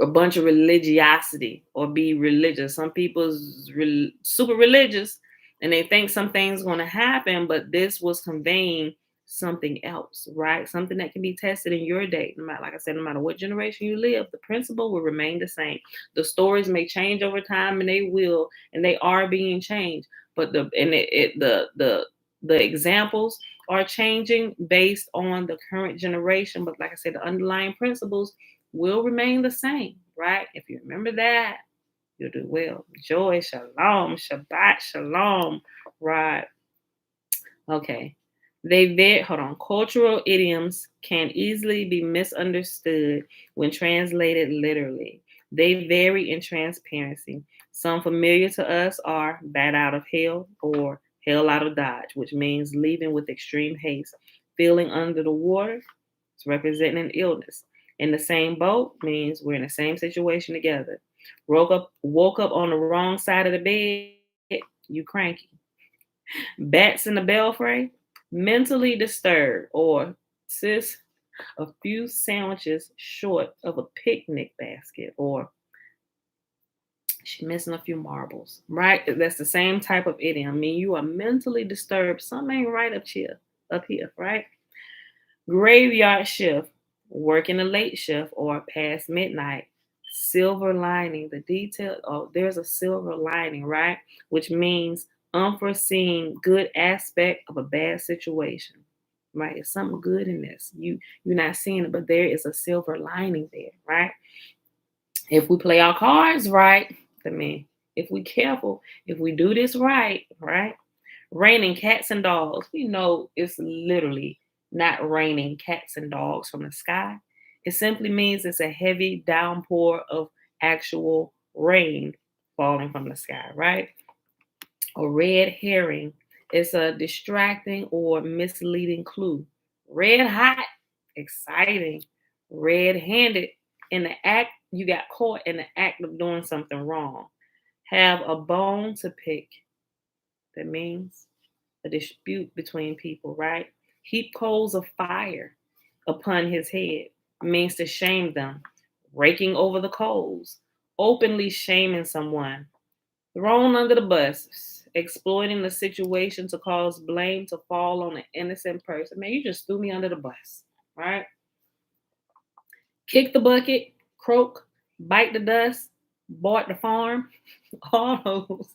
a bunch of religiosity or be religious. Some people's super religious and they think some things going to happen, but this was conveying something else, right? Something that can be tested in your day. No matter, like I said, no matter what generation you live, the principle will remain the same. The stories may change over time, and they will, and they are being changed. But the examples are changing based on the current generation. But like I said, the underlying principles will remain the same, right? If you remember that, you'll do well. Joy, shalom, Shabbat, shalom, right? Okay. Hold on. Cultural idioms can easily be misunderstood when translated literally. They vary in transparency. Some familiar to us are bat out of hell or hell out of dodge, which means leaving with extreme haste. Feeling under the water, it's representing an illness. In the same boat means we're in the same situation together. Woke up on the wrong side of the bed, you cranky. Bats in the belfry, mentally disturbed, or sis, a few sandwiches short of a picnic basket, or she's missing a few marbles, right? That's the same type of idiom. I mean, you are mentally disturbed. Something ain't right up here, right? Graveyard shift, working a late shift or past midnight. Silver lining, the detail. Oh, there's a silver lining, right? Which means unforeseen good aspect of a bad situation, right? It's something good in this. You're not seeing it, but there is a silver lining there, right? If we play our cards right, I mean, if we careful, if we do this right, right? Raining cats and dogs. We know it's literally not raining cats and dogs from the sky. It simply means it's a heavy downpour of actual rain falling from the sky, right? A red herring is a distracting or misleading clue. Red hot, exciting, red handed. In the act, you got caught in the act of doing something wrong. Have a bone to pick. That means a dispute between people, right? Heap coals of fire upon his head means to shame them, raking over the coals, openly shaming someone. Thrown under the bus, exploiting the situation to cause blame to fall on an innocent person. Man, you just threw me under the bus, right? Kick the bucket, croak, bite the dust, bought the farm, all those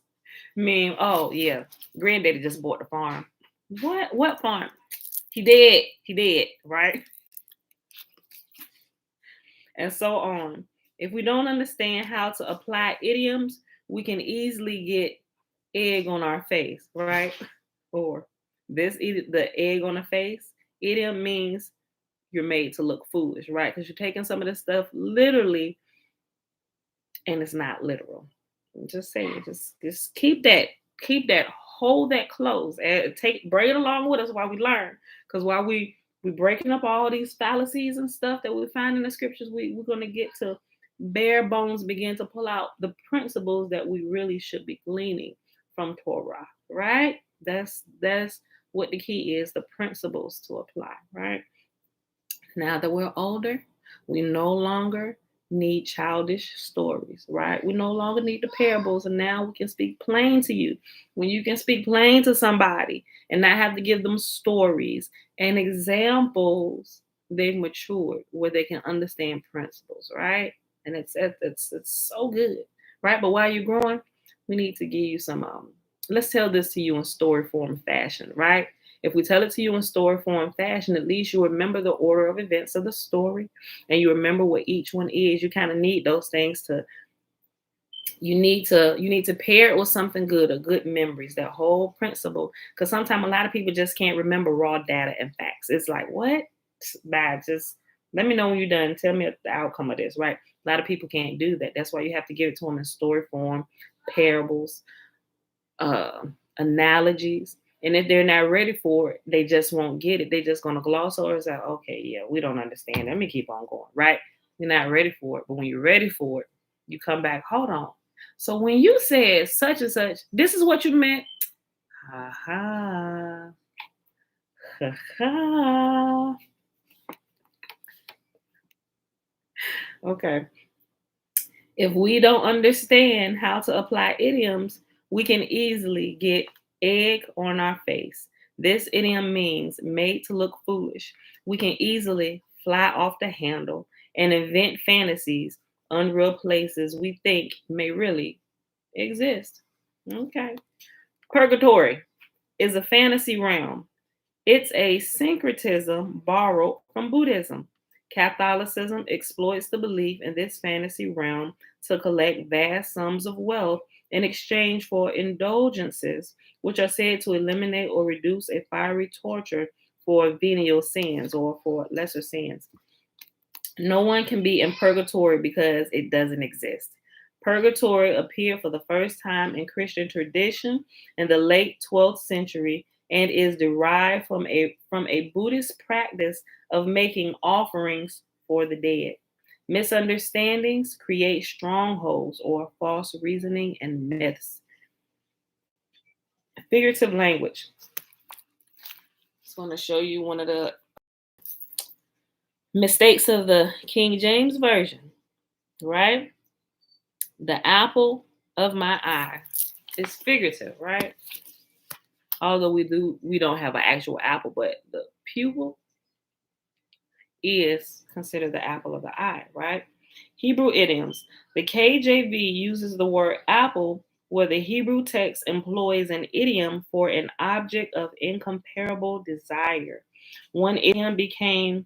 mean, oh yeah, granddaddy just bought the farm. What farm? He did, right? And so on. If we don't understand how to apply idioms, we can easily get egg on our face, right? Or the egg on the face idiom means you're made to look foolish, right? Because you're taking some of this stuff literally, and it's not literal. I'm just saying, just keep that, hold that close, and bring it along with us while we learn. Because while we breaking up all these fallacies and stuff that we find in the scriptures, we're gonna get to bare bones, begin to pull out the principles that we really should be gleaning from Torah, right? That's what the key is, the principles to apply, right? Now that we're older, we no longer need childish stories, right? We no longer need the parables, and now we can speak plain to you. When you can speak plain to somebody and not have to give them stories and examples, they've matured where they can understand principles, right? And it's so good, right? But while you're growing, we need to give you some let's tell this to you in story form fashion, right? If we tell it to you in story form fashion, at least you remember the order of events of the story and you remember what each one is. You kind of need those things to you need to pair it with something good or good memories, that whole principle. Because sometimes a lot of people just can't remember raw data and facts. It's like, what? Bad. Just let me know when you're done. Tell me the outcome of this, right? A lot of people can't do that. That's why you have to give it to them in story form, parables, uh, analogies. And if they're not ready for it, they just won't get it. They're just gonna gloss over and say, okay, yeah, we don't understand. Let me keep on going, right? You're not ready for it. But when you're ready for it, you come back, hold on. So when you said such and such, this is what you meant. Ha ha. Ha ha. Okay. If we don't understand how to apply idioms, we can easily get egg on our face. This idiom means made to look foolish. We can easily fly off the handle and invent fantasies, unreal places we think may really exist. Okay. Purgatory is a fantasy realm. It's a syncretism borrowed from Buddhism. Catholicism exploits the belief in this fantasy realm to collect vast sums of wealth in exchange for indulgences, which are said to eliminate or reduce a fiery torture for venial sins or for lesser sins. No one can be in purgatory because it doesn't exist. Purgatory appeared for the first time in Christian tradition in the late 12th century and is derived from a Buddhist practice of making offerings for the dead. Misunderstandings create strongholds or false reasoning and myths. Figurative language. Just want to show you one of the mistakes of the King James Version, right? The apple of my eye is figurative, right? Although we don't have an actual apple, but the pupil is considered the apple of the eye, right? Hebrew idioms. The KJV uses the word apple where the Hebrew text employs an idiom for an object of incomparable desire. One idiom became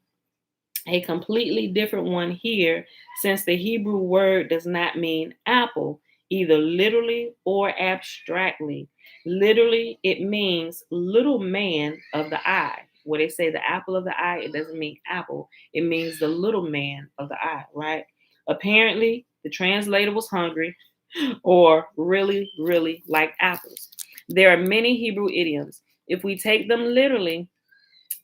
a completely different one here since the Hebrew word does not mean apple, either literally or abstractly. Literally, it means little man of the eye. Where they say the apple of the eye, it doesn't mean apple. It means the little man of the eye, right? Apparently, the translator was hungry or really, really like apples. There are many Hebrew idioms. If we take them literally,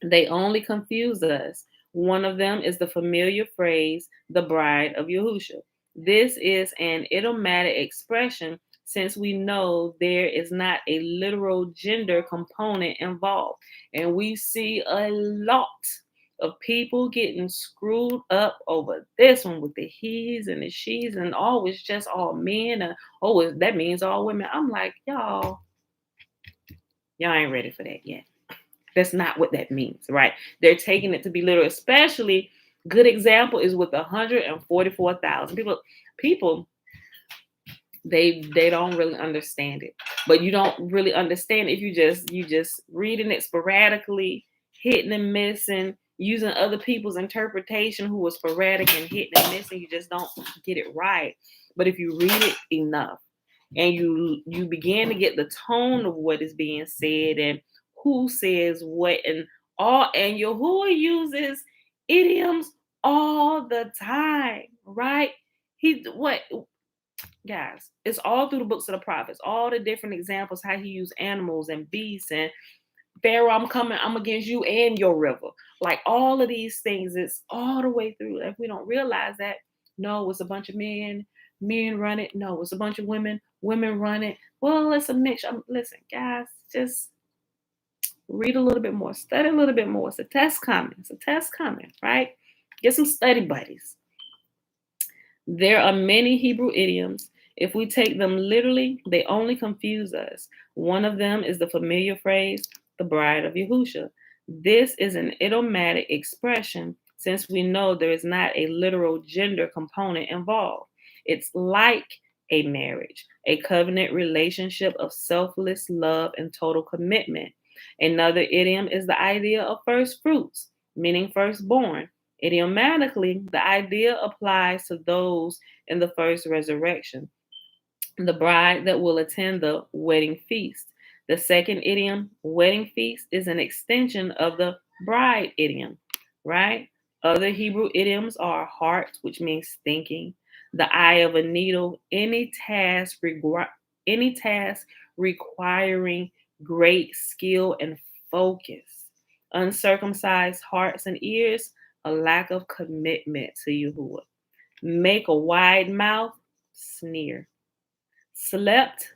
they only confuse us. One of them is the familiar phrase, the bride of Yahusha. This is an idiomatic expression since we know there is not a literal gender component involved. And we see a lot of people getting screwed up over this one with the he's and the she's and it's just all men and that means all women. I'm like, y'all ain't ready for that yet. That's not what that means, right? They're taking it to be literal. Especially, good example is with 144,000 people. They don't really understand it, but you don't really understand if you just reading it sporadically, hitting and missing, using other people's interpretation who was sporadic and hitting and missing. You just don't get it right. But if you read it enough and you begin to get the tone of what is being said and who says what and Yahuwah uses idioms all the time, right? Guys, it's all through the books of the prophets, all the different examples, how he used animals and beasts and Pharaoh, I'm against you and your river. Like all of these things, it's all the way through. If we don't realize that, no, it's a bunch of men run it. No, it's a bunch of women run it. Well, it's a mix. Listen, guys, just read a little bit more, study a little bit more. It's a test coming, right? Get some study buddies. There are many Hebrew idioms. If we take them literally, they only confuse us. One of them is the familiar phrase, the bride of Yahusha. This is an idiomatic expression since we know there is not a literal gender component involved. It's like a marriage, a covenant relationship of selfless love and total commitment. Another idiom is the idea of first fruits, meaning firstborn. Idiomatically, the idea applies to those in the first resurrection, the bride that will attend the wedding feast. The second idiom, wedding feast, is an extension of the bride idiom, right? Other Hebrew idioms are heart, which means thinking, the eye of a needle, any task requiring great skill and focus, uncircumcised hearts and ears, a lack of commitment to Yahuwah. Make a wide mouth, sneer. Slept,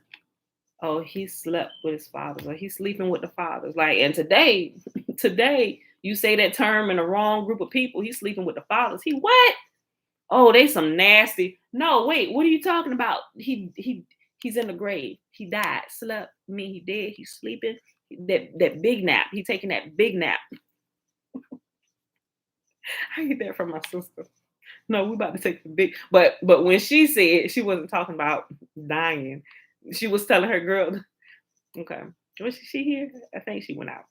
he slept with his fathers, or he's sleeping with the fathers. Like, and today, you say that term in the wrong group of people, he's sleeping with the fathers. He what? Oh, they some nasty. No, wait, what are you talking about? He's in the grave. He died. Slept, he dead. He's sleeping. That big nap. He taking that big nap. I get that from my sister. No, we about to take the big. But when she said she wasn't talking about dying, she was telling her girl. Okay, was she here? I think she went out.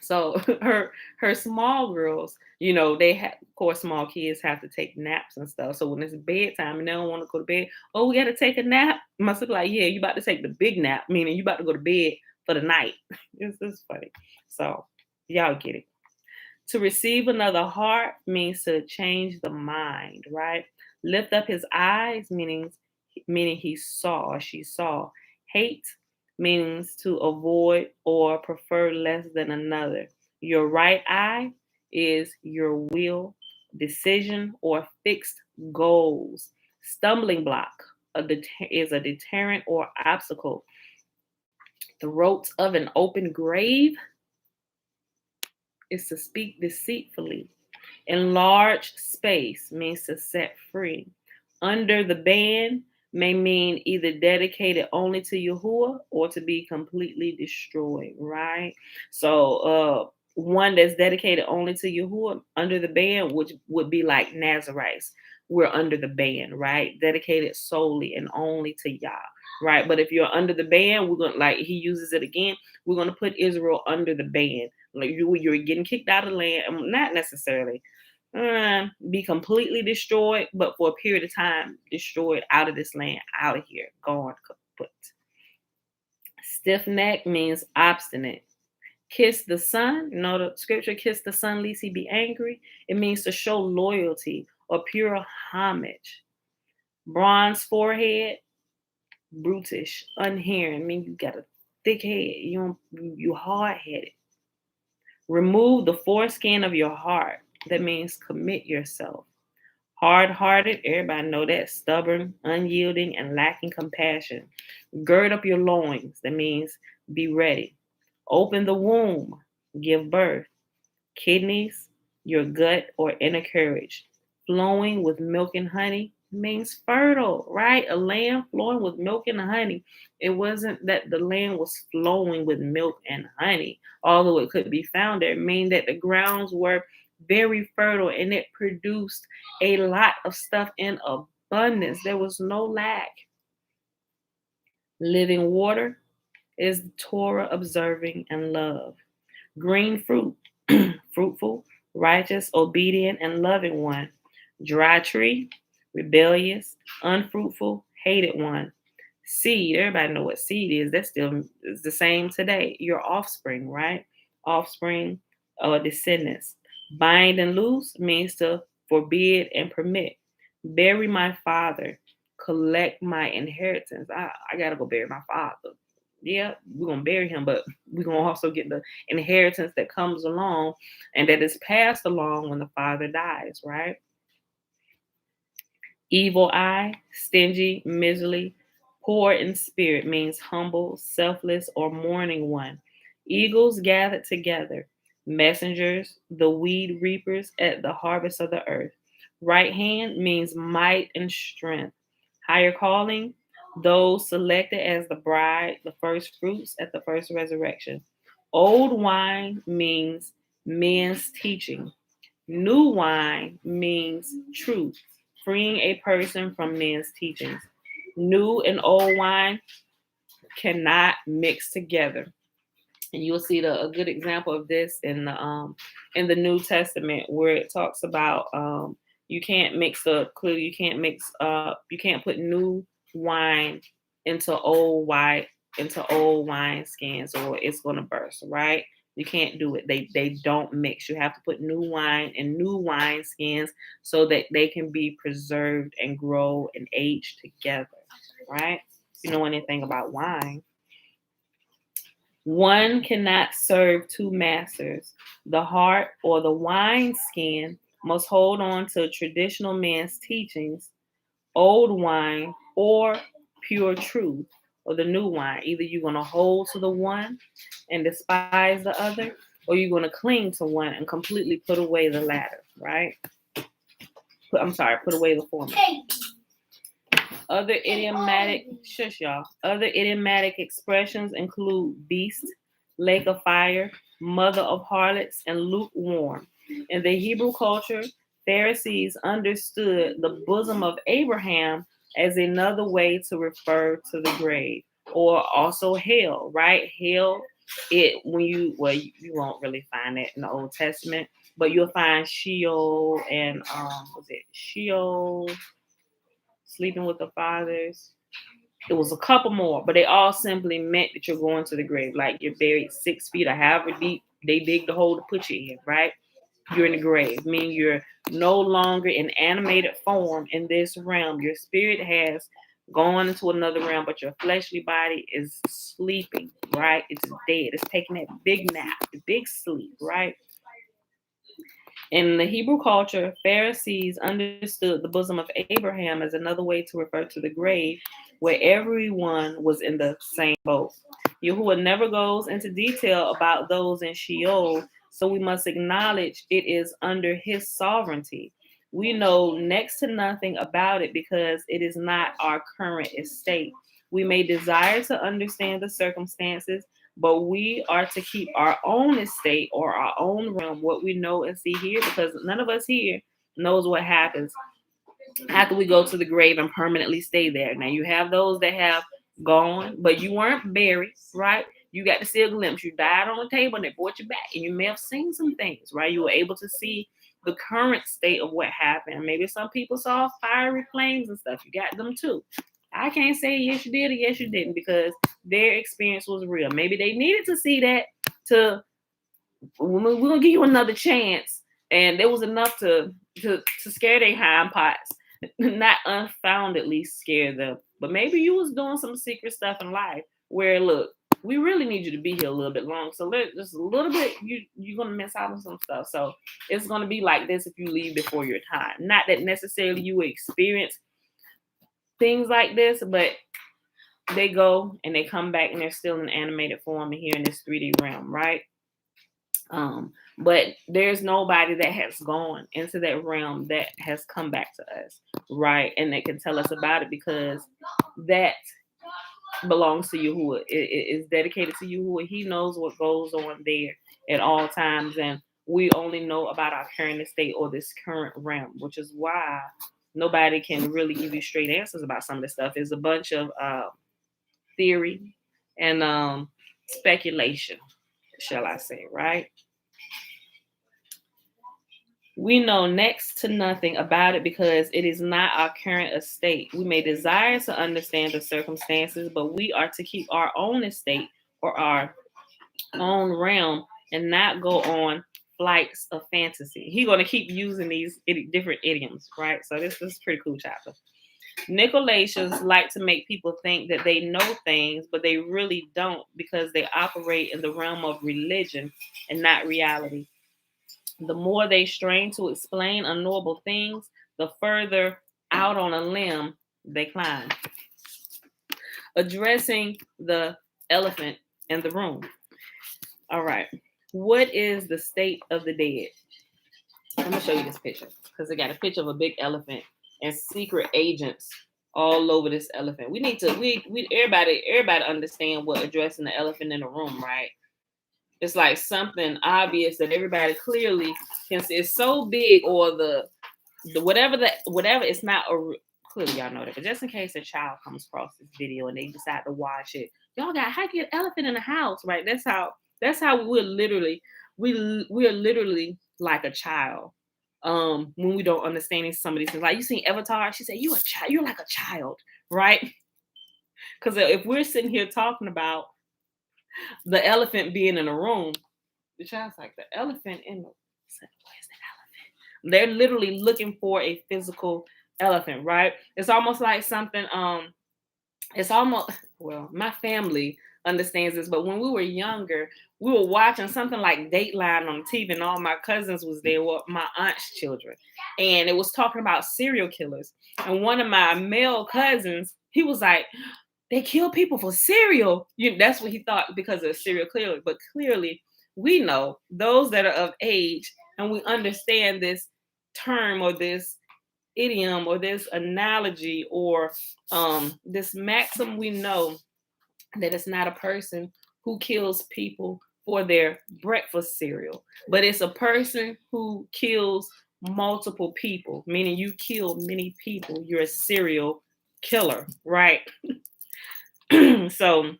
So her small girls, they have, of course, small kids have to take naps and stuff. So when it's bedtime and they don't want to go to bed, we got to take a nap. My sister like, yeah, you about to take the big nap, meaning you about to go to bed for the night. It's funny. So y'all get it. To receive another heart means to change the mind, right? Lift up his eyes, meaning he saw or she saw. Hate means to avoid or prefer less than another. Your right eye is your will, decision, or fixed goals. Stumbling block is a deterrent or obstacle. Throat of an open grave is to speak deceitfully. Enlarge space means to set free. Under the ban may mean either dedicated only to Yahuwah or to be completely destroyed, right? So one that's dedicated only to Yahuwah under the ban, which would be like Nazarites. We're under the ban, right? Dedicated solely and only to Yah, right? But if you're under the ban, we're going to, like he uses it again, we're going to put Israel under the ban. Like you're getting kicked out of the land, not necessarily be completely destroyed, but for a period of time, destroyed out of this land, out of here, gone, kaput. Stiff neck means obstinate. Kiss the son, the scripture, kiss the son, lest he be angry. It means to show loyalty or pure homage. Bronze forehead, brutish, unhearing, mean you got a thick head, you hard-headed. Remove the foreskin of your heart. That means commit yourself. Hard-hearted, everybody know that. Stubborn, unyielding, and lacking compassion. Gird up your loins. That means be ready. Open the womb. Give birth. Kidneys, your gut or inner carriage. Flowing with milk and honey means fertile, right? A land flowing with milk and honey. It wasn't that the land was flowing with milk and honey, although it could be found there. It mean that the grounds were very fertile and it produced a lot of stuff in abundance. There was no lack. Living water is Torah observing and love. Green fruit, fruitful, righteous, obedient, and loving one. Dry tree, rebellious, unfruitful, hated one. Seed, everybody know what seed is. That still is the same today. Your offspring, right? Offspring or descendants. Bind and loose means to forbid and permit. Bury my father. Collect my inheritance. I gotta go bury my father. Yeah, we're gonna bury him, but we're gonna also get the inheritance that comes along and that is passed along when the father dies, right? Evil eye, stingy, miserly, poor in spirit means humble, selfless, or mourning one. Eagles gathered together, messengers, the weed reapers at the harvest of the earth. Right hand means might and strength. Higher calling, those selected as the bride, the first fruits at the first resurrection. Old wine means men's teaching. New wine means truth, freeing a person from men's teachings. New and old wine cannot mix together. And you'll see a good example of this in the New Testament where it talks about you can't mix up clearly you can't put new wine into old wine skins or it's gonna burst, right? You can't do it. They don't mix. You have to put new wine in new wine skins so that they can be preserved and grow and age together, right? If you know anything about wine. One cannot serve two masters. The heart or the wineskin must hold on to traditional men's teachings, old wine, or pure truth, or the new wine. Either you're going to hold to the one and despise the other, or you're going to cling to one and completely put away the latter, right? Put away the former. Other idiomatic expressions include beast, lake of fire, mother of harlots, and lukewarm. In the Hebrew culture, Pharisees understood the bosom of Abraham as another way to refer to the grave, or also hell, right? Hell, you won't really find it in the Old Testament, but you'll find Sheol and was it Sheol? Sleeping with the fathers. It was a couple more, but they all simply meant that you're going to the grave, like you're buried 6 feet or however deep they dig the hole to put you in, right? You're in the grave, meaning you're no longer in animated form in this realm. Your spirit has gone into another realm, but your fleshly body is sleeping, right? It's dead. It's taking that big nap, the big sleep, right? In the Hebrew culture, Pharisees understood the bosom of Abraham as another way to refer to the grave where everyone was in the same boat. Yahuwah never goes into detail about those in Sheol, so we must acknowledge it is under his sovereignty. We know next to nothing about it because it is not our current estate. We may desire to understand the circumstances, but we are to keep our own estate or our own realm, what we know and see here, because none of us here knows what happens after we go to the grave and permanently stay there. Now, you have those that have gone, but you weren't buried, right? You got to see a glimpse. You died on the table and they brought you back, and you may have seen some things, right? You were able to see the current state of what happened. Maybe some people saw fiery flames and stuff. You got them too. I can't say yes you did or yes you didn't because their experience was real. Maybe they needed to see that we're gonna give you another chance, and there was enough to scare their hind parts, not unfoundedly scare them. But maybe you was doing some secret stuff in life where look, we really need you to be here a little bit long. So just a little bit, you're gonna miss out on some stuff. So it's gonna be like this if you leave before your time. Not that necessarily you will experience things like this, but they go and they come back and they're still in animated form and here in this 3D realm, right? But there's nobody that has gone into that realm that has come back to us, right? And that can tell us about it, because that belongs to Yahuwah. It is dedicated to Yahuwah. He knows what goes on there at all times, and we only know about our current estate or this current realm, which is why nobody can really give you straight answers about some of this stuff. It's a bunch of theory and speculation, shall I say, right? We know next to nothing about it because it is not our current estate. We may desire to understand the circumstances, but we are to keep our own estate or our own realm and not go on flights of fantasy. He's going to keep using these different idioms, right? So this is a pretty cool chapter. Nicolaitans like to make people think that they know things, but they really don't, because they operate in the realm of religion and not reality. The more they strain to explain unknowable things, the further out on a limb they climb. Addressing the elephant in the room. All right. What is the state of the dead? I'm going to show you this picture because I got a picture of a big elephant and secret agents all over this elephant. We need to, everybody understand what addressing the elephant in the room, right? It's like something obvious that everybody clearly can see. It's so big, or the whatever it's not clearly, y'all know that. But just in case a child comes across this video and they decide to watch it, y'all got how to get an elephant in the house, right? That's how we're literally like a child. When we don't understand some of these things. Like you seen Avatar, she said, "You a child, you're like a child," right? Because if we're sitting here talking about the elephant being in a room, the child's like, the elephant in the, where's the elephant? They're literally looking for a physical elephant, right? It's almost like something, it's almost, well, my family understands this, but when we were younger, we were watching something like Dateline on TV, and all my cousins was there, with my aunt's children, and it was talking about serial killers. And one of my male cousins, he was like, they kill people for cereal. That's what he thought, because of a serial killer. But clearly, we know those that are of age and we understand this term or this idiom or this analogy or this maxim, we know that it's not a person who kills people for their breakfast cereal, but it's a person who kills multiple people, meaning you kill many people. You're a serial killer, right? So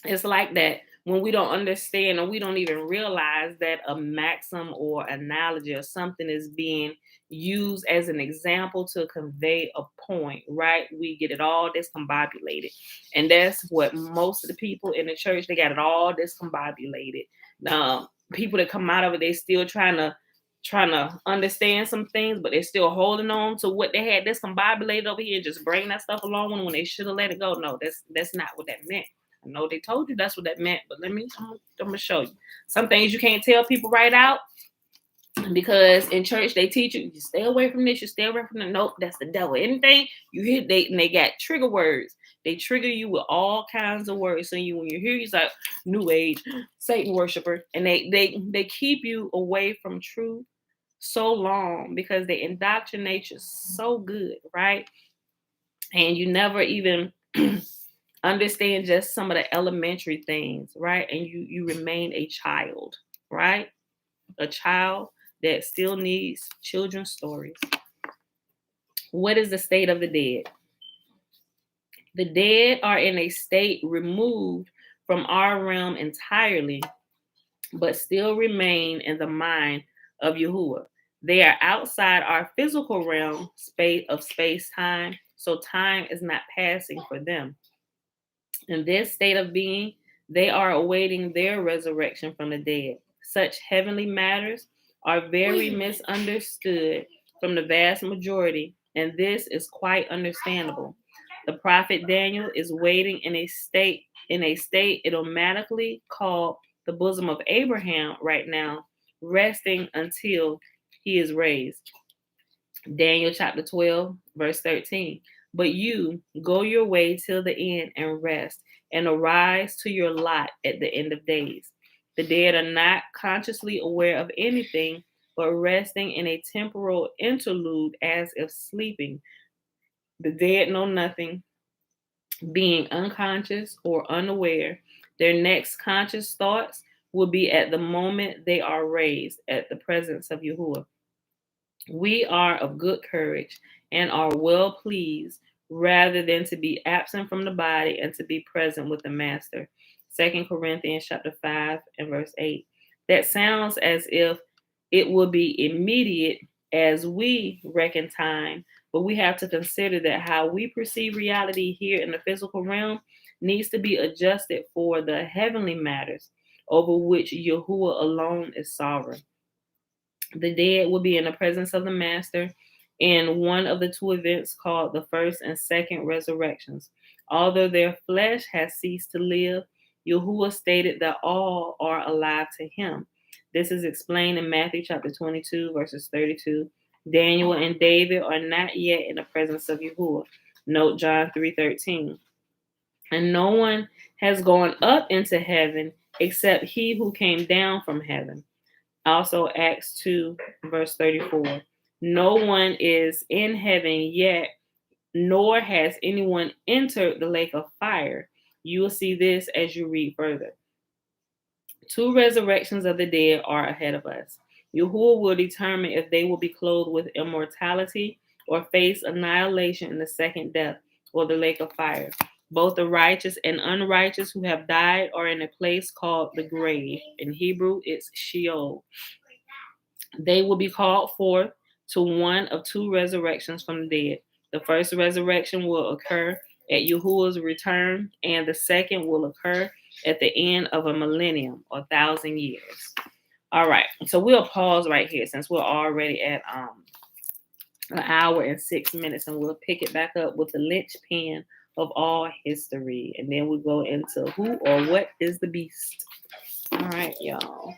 it's like that when we don't understand, or we don't even realize that a maxim or analogy or something is being used as an example to convey a point, right? We get it all discombobulated. And that's what most of the people in the church, they got it all discombobulated. People that come out of it, they still trying to understand some things, but they're still holding on to what they had discombobulated over here and just bring that stuff along when they should have let it go. No, that's not what that meant. I know they told you that's what that meant, but I'm gonna show you some things you can't tell people right out, because in church they teach you stay away from this, you stay away from that. Nope, that's the devil. Anything you hear, they got trigger words. They trigger you with all kinds of words. So when you hear, you're like New Age, Satan worshiper, and they keep you away from truth so long because they indoctrinate you so good, right? And you never even understand just some of the elementary things, right? And you remain a child, right? A child that still needs children's stories. What is the state of the dead? The dead are in a state removed from our realm entirely, but still remain in the mind of Yahuwah. They are outside our physical realm space-time, so time is not passing for them. In this state of being, they are awaiting their resurrection from the dead. Such heavenly matters are very misunderstood from the vast majority, and this is quite understandable. The prophet Daniel is waiting in a state idiomatically called the bosom of Abraham right now, resting until he is raised. Daniel chapter 12, verse 13. But you go your way till the end and rest, and arise to your lot at the end of days. The dead are not consciously aware of anything, but resting in a temporal interlude as if sleeping. The dead know nothing, being unconscious or unaware. Their next conscious thoughts will be at the moment they are raised at the presence of Yahuwah. We are of good courage and are well pleased rather than to be absent from the body and to be present with the master. 2 Corinthians chapter 5 and verse 8. That sounds as if it will be immediate as we reckon time, but we have to consider that how we perceive reality here in the physical realm needs to be adjusted for the heavenly matters over which Yahuwah alone is sovereign. The dead will be in the presence of the Master in one of the two events called the first and second resurrections. Although their flesh has ceased to live, Yahuwah stated that all are alive to him. This is explained in Matthew chapter 22, verses 32. Daniel and David are not yet in the presence of Yahuwah. Note John 3:13. And no one has gone up into heaven except he who came down from heaven. Also, Acts 2, verse 34. No one is in heaven yet, nor has anyone entered the lake of fire. You will see this as you read further. Two resurrections of the dead are ahead of us. Yahuwah will determine if they will be clothed with immortality or face annihilation in the second death or the lake of fire. Both the righteous and unrighteous who have died are in a place called the grave. In Hebrew, it's Sheol. They will be called forth to one of two resurrections from the dead. The first resurrection will occur at Yahuwah's return, and the second will occur at the end of a millennium or 1,000 years. All right, so we'll pause right here since we're already at an hour and 6 minutes, and we'll pick it back up with the linchpin of all history, and then we'll go into who or what is the beast. All right, y'all.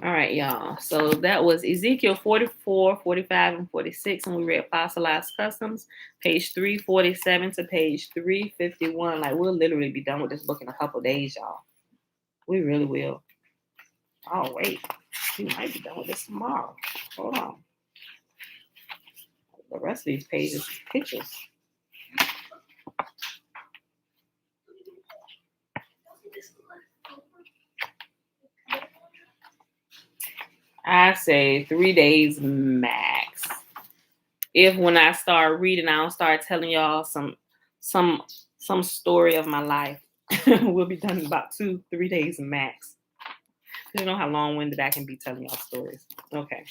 All right, y'all. So that was Ezekiel 44, 45, and 46, and we read Fossilized Customs, page 347 to page 351. Like, we'll literally be done with this book in a couple days, y'all. We really will. Oh, wait. We might be done with this tomorrow. Hold on. The rest of these pages is pictures. I say 3 days max. If when I start reading, I don't start telling y'all some story of my life, we'll be done in about 2-3 days max. You know how long-winded I can be telling y'all stories. Okay.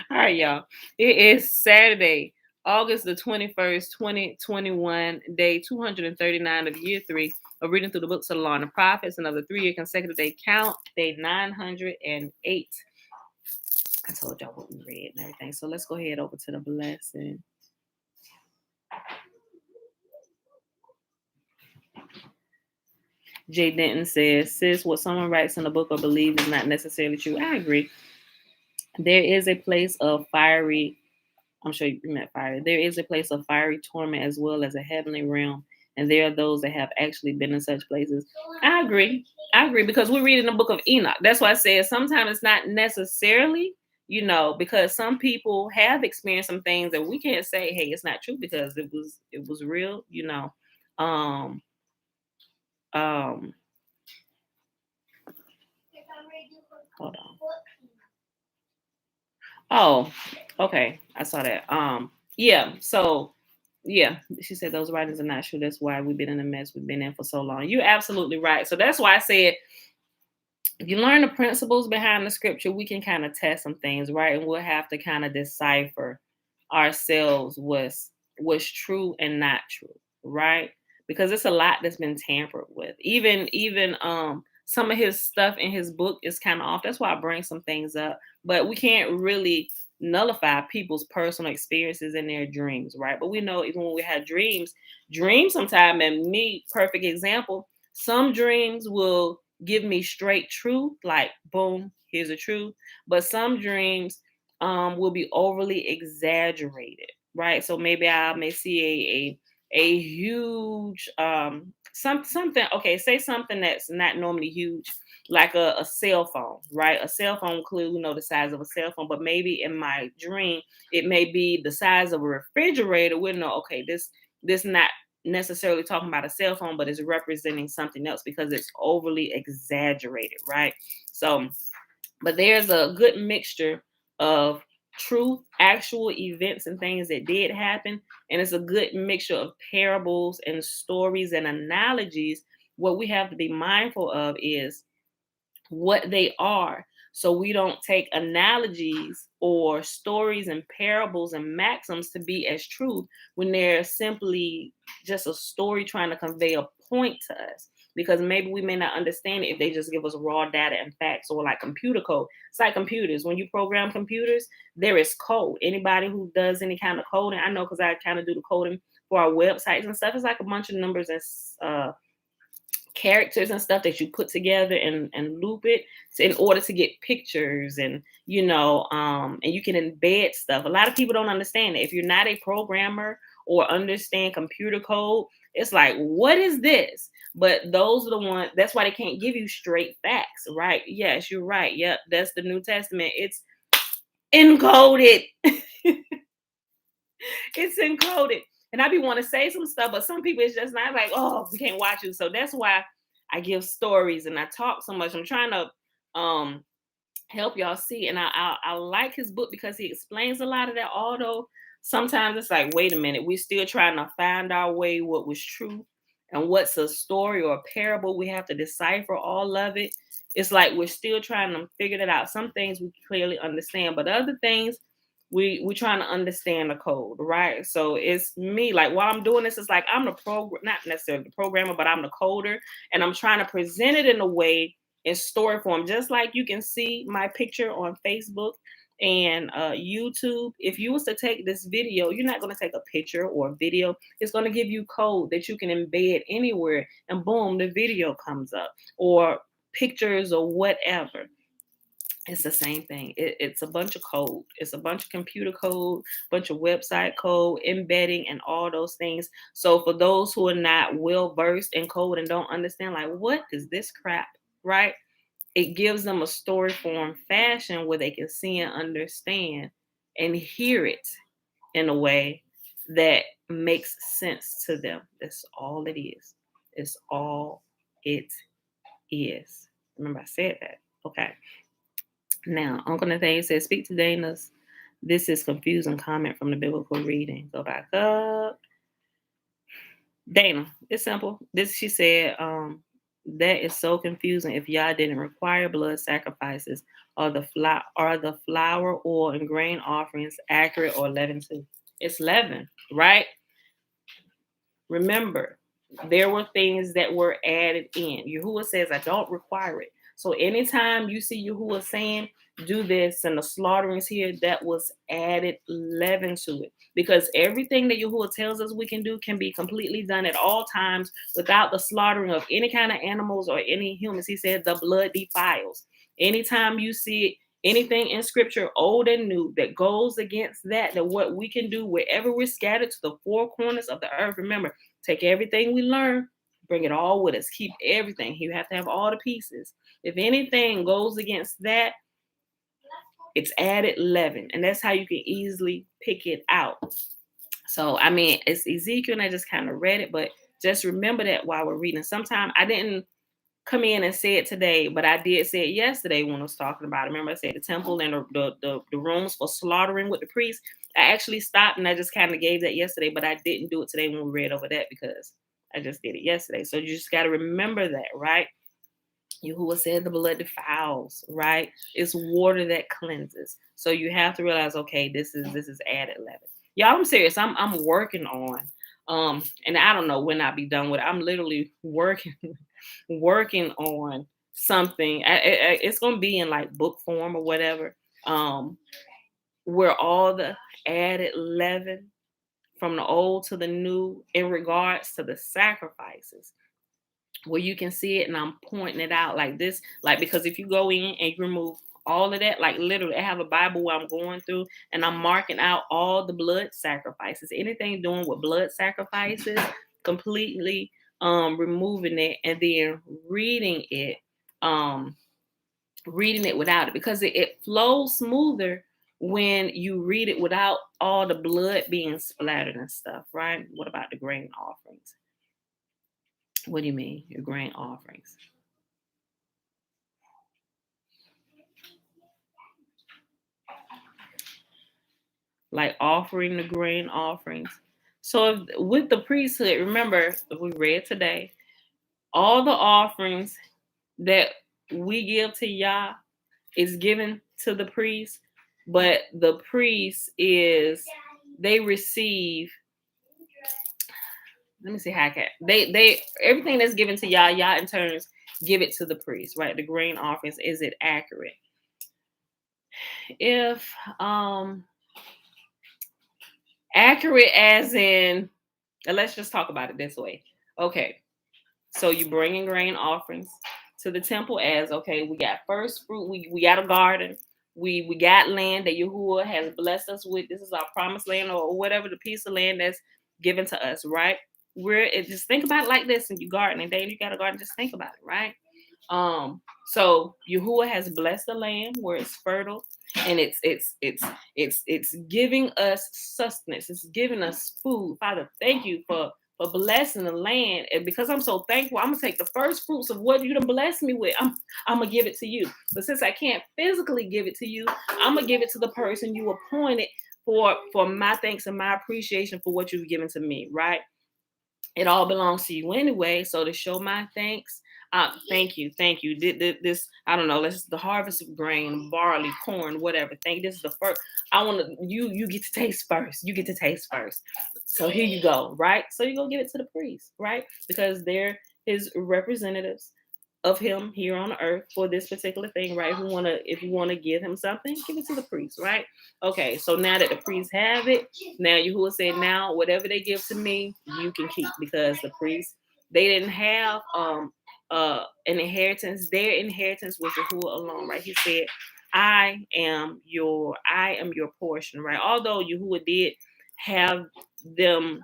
All right, y'all. It is Saturday, August the 21st, 2021, day 239 of year 3 of reading through the books of the Law and the Prophets, and of the 3-year consecutive day count, day 908. I told y'all what we read and everything. So let's go ahead over to the blessing. Jay Denton says, sis, what someone writes in a book or believes is not necessarily true. I agree. There is a place of fiery, I'm sure you meant fiery. There is a place of fiery torment as well as a heavenly realm. And there are those that have actually been in such places. I agree because we're reading the book of Enoch. That's why I said sometimes it's not necessarily, because some people have experienced some things that we can't say, hey, it's not true because it was real, Hold on. Oh, okay. I saw that. Yeah. So, yeah, she said those writings are not true. That's why we've been in the mess we've been in for so long. You're absolutely right. So that's why I said, if you learn the principles behind the scripture, we can kind of test some things, right? And we'll have to kind of decipher ourselves what's true and not true, right? Because it's a lot that's been tampered with. Even some of his stuff in his book is kind of off. That's why I bring some things up. But we can't really nullify people's personal experiences in their dreams, right? But we know even when we have dreams sometimes, and me, perfect example, some dreams will give me straight truth, like boom, here's the truth. But some dreams will be overly exaggerated, right? So maybe I may see a huge something. Okay, say something that's not normally huge, like a cell phone, right? A cell phone clue, the size of a cell phone, but maybe in my dream it may be the size of a refrigerator. We know, okay, this not necessarily talking about a cell phone, but it's representing something else because it's overly exaggerated, right? So, but there's a good mixture of truth, actual events and things that did happen, and it's a good mixture of parables and stories and analogies. What we have to be mindful of is what they are, so we don't take analogies or stories and parables and maxims to be as truth when they're simply just a story trying to convey a point to us, because maybe we may not understand it if they just give us raw data and facts, or like computer code. It's like computers. When you program computers, there is code. Anybody who does any kind of coding, I know because I kind of do the coding for our websites and stuff, it's like a bunch of numbers and characters and stuff that you put together and loop it in order to get pictures, and and you can embed stuff. A lot of people don't understand that. If you're not a programmer or understand computer code, it's like, what is this? But those are the ones, that's why they can't give you straight facts, right? Yes, you're right. Yep, that's the New Testament. It's encoded. It's encoded. And I be want to say some stuff, but some people it's just not like, oh, we can't watch you. So that's why I give stories and I talk so much. I'm trying to help y'all see. And I like his book because he explains a lot of that. Although sometimes it's like, wait a minute, we're still trying to find our way, what was true and what's a story or a parable. We have to decipher all of it. It's like we're still trying to figure that out. Some things we clearly understand, but other things we're trying to understand the code, right? So it's me, like while I'm doing this, it's like I'm the program, not necessarily the programmer, but I'm the coder, and I'm trying to present it in a way in story form, just like you can see my picture on Facebook and YouTube. If you was to take this video, you're not going to take a picture or a video. It's going to give you code that you can embed anywhere, and boom, the video comes up, or pictures or whatever. It's the same thing. It's a bunch of code. It's a bunch of computer code, bunch of website code, embedding, and all those things. So for those who are not well versed in code and don't understand, like, what is this crap, right? It gives them a story form fashion where they can see and understand and hear it in a way that makes sense to them. That's all it is. It's all it is. Remember, I said that. Okay. Now, Uncle Nathaniel says, speak to Dana's. This is confusing comment from the biblical reading. Go back up. Dana, it's simple. This, she said, that is so confusing. If Yah didn't require blood sacrifices, are the flour, oil, and grain offerings accurate or leavened too? It's leavened, right? Remember, there were things that were added in. Yahuwah says, I don't require it. So anytime you see Yahuwah saying, do this, and the slaughterings here, that was added leaven to it. Because everything that Yahuwah tells us we can do can be completely done at all times without the slaughtering of any kind of animals or any humans. He said the blood defiles. Anytime you see anything in scripture, old and new, that goes against that what we can do wherever we're scattered to the four corners of the earth. Remember, take everything we learn, bring it all with us. Keep everything. You have to have all the pieces. If anything goes against that, it's added leaven. And that's how you can easily pick it out. So, I mean, it's Ezekiel, and I just kind of read it, but just remember that while we're reading. Sometimes I didn't come in and say it today, but I did say it yesterday when I was talking about it. Remember, I said the temple and the rooms for slaughtering with the priests. I actually stopped and I just kind of gave that yesterday, but I didn't do it today when we read over that because I just did it yesterday. So you just got to remember that, right? Yahuwah said the blood defiles, right? It's water that cleanses. So you have to realize, okay, this is added leaven. Y'all, I'm serious. I'm working on, and I don't know when I'll be done with it. I'm literally working on something. It's gonna be in like book form or whatever, where all the added leaven from the old to the new in regards to the sacrifices, where you can see it, and I'm pointing it out like this, like, because if you go in and you remove all of that. Like literally, I have a Bible where I'm going through and I'm marking out all the blood sacrifices, anything doing with blood sacrifices, completely removing it, and then reading it, without it, because it flows smoother when you read it without all the blood being splattered and stuff, right? What about the grain offerings? What do you mean, your grain offerings? Like offering the grain offerings. So if, with the priesthood, remember we read today, all the offerings that we give to Yah is given to the priest, but the priest they receive. Let me see how I can. They everything that's given to Yah in turns give it to the priest, right? The grain offerings, is it accurate? If accurate as in, let's just talk about it this way. Okay, so you bring in grain offerings to the temple as, okay, we got first fruit, we got a garden, we got land that Yahuwah has blessed us with. This is our promised land, or whatever the piece of land that's given to us, right? Just think about it like this, and you garden, and then you got a garden, just think about it, right? So Yahuwah has blessed the land where it's fertile, and it's giving us sustenance. It's giving us food. Father, thank you for blessing the land. And because I'm so thankful, I'm gonna take the first fruits of what you done blessed me with. I'm gonna give it to you. But since I can't physically give it to you, I'm gonna give it to the person you appointed for my thanks and my appreciation for what you've given to me, right? It all belongs to you anyway. So to show my thanks, thank you. This, I don't know. Let's the harvest of grain, barley, corn, whatever. This is the first. I want to. You get to taste first. You get to taste first. So here you go, right? So you go give it to the priest, right? Because they're his representatives of him here on earth for this particular thing, right? If you wanna give him something, give it to the priest, right? Okay, so now that the priests have it, now Yahuwah said, now whatever they give to me, you can keep, because the priests, they didn't have an inheritance. Their inheritance was Yahuwah alone, right? He said, I am your portion, right? Although Yahuwah did have them,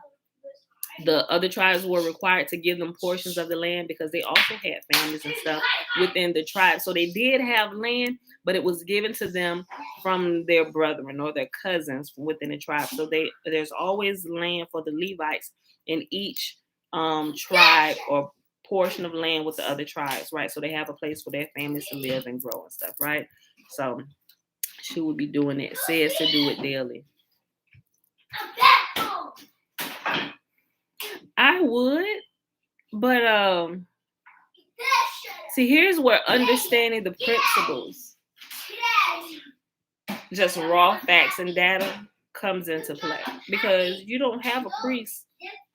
the other tribes were required to give them portions of the land because they also had families and stuff within the tribe. So they did have land, but it was given to them from their brethren or their cousins within the tribe. So there's always land for the Levites in each tribe or portion of land with the other tribes, right? So they have a place for their families to live and grow and stuff, right? So she would be doing it. It says to do it daily. I would, but see, here's where understanding the principles, just raw facts and data, comes into play, because you don't have a priest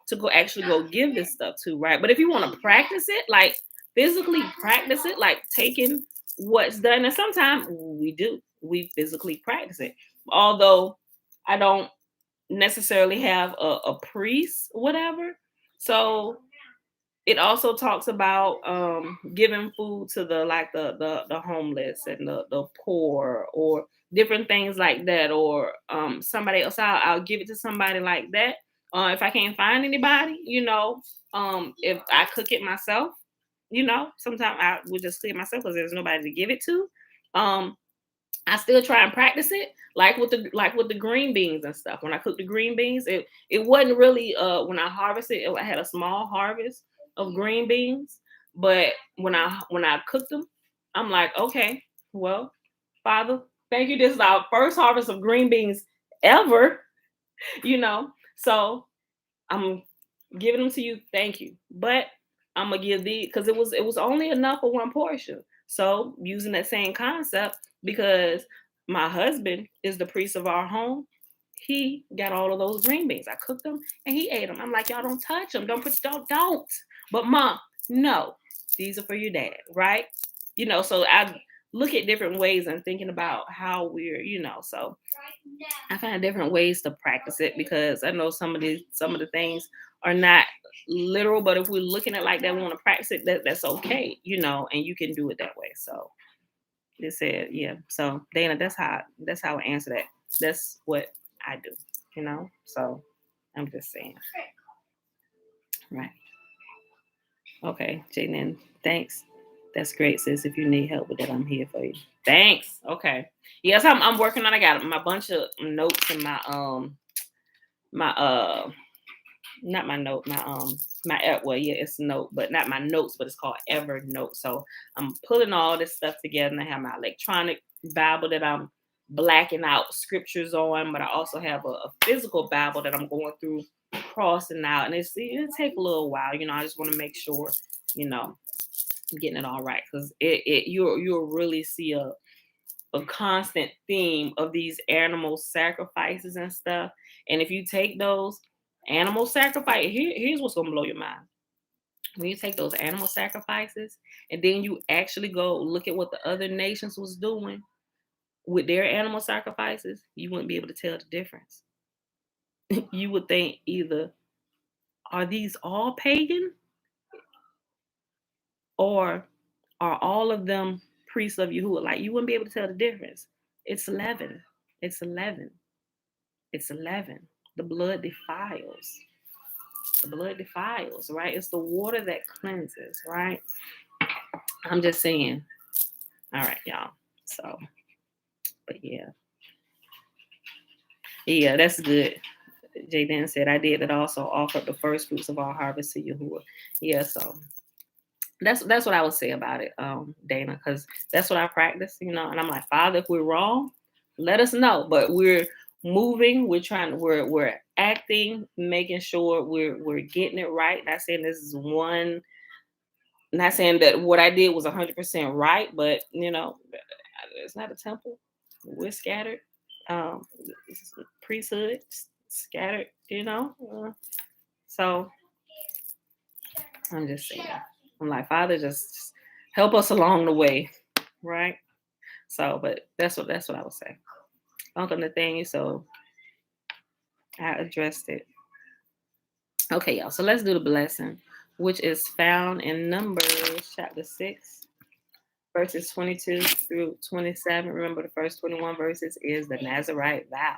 to go give this stuff to, right? But if you want to practice it, like physically practice it, like taking what's done, and sometimes we physically practice it, although I don't necessarily have a priest, whatever. So it also talks about giving food to the homeless and the poor, or different things like that, or somebody else. I'll give it to somebody like that. If I can't find anybody, if I cook it myself, sometimes I would just cook it myself because there's nobody to give it to. I still try and practice it, like with the green beans and stuff. When I cook the green beans, it wasn't really when I harvested, I had a small harvest of green beans, but when I cooked them, I'm like, okay, well, Father, thank you. This is our first harvest of green beans ever, So I'm giving them to you. Thank you, but I'm gonna give these because it was only enough for one portion. So using that same concept, because my husband is the priest of our home, he got all of those green beans. I cooked them and he ate them. I'm like, y'all don't touch them. Don't. But Mom, no, these are for your dad, right? So I look at different ways and thinking about how we're, so I find different ways to practice it, because I know some of the things are not literal, but if we're looking at like that, we want to practice it, that's okay, and you can do it that way. So It said, yeah. So Dana, that's how I answer that. That's what I do, you know. So I'm just saying. Right. Okay, Jaden, thanks. That's great, sis. If you need help with that, I'm here for you. Thanks. Okay. Yes, I'm working on. I got my bunch of notes in my not my note, my well, yeah, it's a note, but not my notes, but it's called Evernote. So I'm pulling all this stuff together, and I have my electronic Bible that I'm blacking out scriptures on, but I also have a physical Bible that I'm going through, crossing out, and it take a little while. You know, I just want to make sure, you know, I'm getting it all right, because you'll really see a constant theme of these animal sacrifices and stuff. And if you take those animal sacrifice, here's what's gonna blow your mind. When you take those animal sacrifices and then you actually go look at what the other nations was doing with their animal sacrifices, you wouldn't be able to tell the difference. You would think either, are these all pagan, or are all of them priests of Yahuwah? Like, you wouldn't be able to tell the difference. It's 11. It's 11. It's 11. The blood defiles. The blood defiles, right? It's the water that cleanses, right? I'm just saying. All right, y'all. So, but yeah. Yeah, that's good. Jaden said, I did that also, offered the first fruits of our harvest to Yahuwah. Yeah, so that's what I would say about it, Dana, because that's what I practice, you know. And I'm like, Father, if we're wrong, let us know. But we're moving, we're acting, making sure we're getting it right. Not saying this is one, not saying that what I did was 100% right, but you know, it's not a temple. We're scattered. It's a priesthood scattered, you know. So I'm just saying. I'm like, Father, just help us along the way, right? So, but that's what I would say, Uncle Nathaniel. So I addressed it. Okay, y'all. So let's do the blessing, which is found in Numbers chapter 6, verses 22 through 27. Remember, the first 21 verses is the Nazirite vow.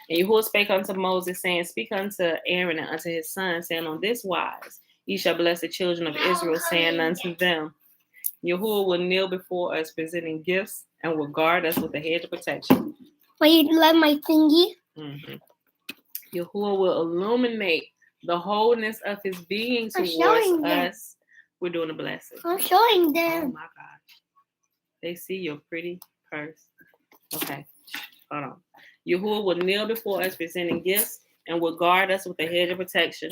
And Yahuwah spake unto Moses, saying, Speak unto Aaron and unto his sons, saying, On this wise ye shall bless the children of Israel, saying unto them, Yahuwah will kneel before us, presenting gifts, and will guard us with a hedge of protection. Wait, you love my thingy? Mm-hmm. Yahuwah will illuminate the wholeness of his being towards us. We're doing a blessing. I'm showing them. Oh my gosh. They see your pretty purse. Okay, hold on. Yahuwah will kneel before us, presenting gifts, and will guard us with a hedge of protection.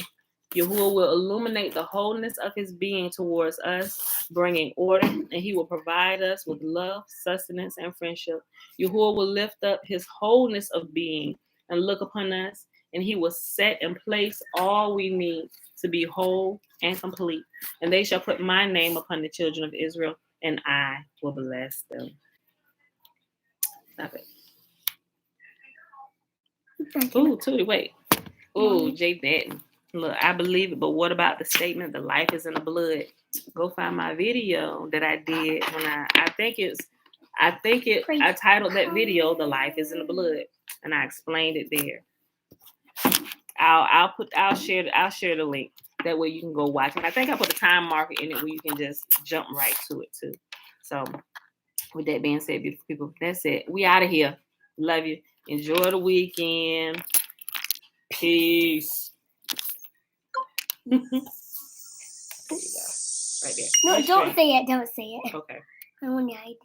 Yahuwah will illuminate the wholeness of his being towards us, bringing order, and he will provide us with love, sustenance, and friendship. Yahuwah will lift up his wholeness of being and look upon us, and he will set in place all we need to be whole and complete. And they shall put my name upon the children of Israel, and I will bless them. Stop it. Ooh, Tootie, wait. Ooh, Jay Denton. Look, I believe it, but what about the statement, the life is in the blood? Go find my video that I did when I titled that video, The Life is in the Blood, and I explained it there. I'll share the link. That way you can go watch it. I think I put a time marker in it where you can just jump right to it too. So with that being said, beautiful people, that's it. We out of here. Love you. Enjoy the weekend. Peace. There you go. Right there. No, don't say it. Don't say it. Okay. I want to do it.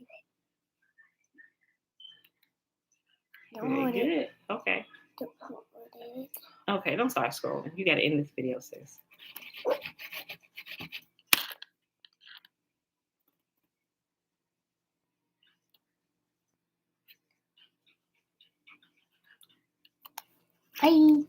Don't hold it. Okay. Don't hold it. Okay, don't start scrolling. You got to end this video, sis. Bye.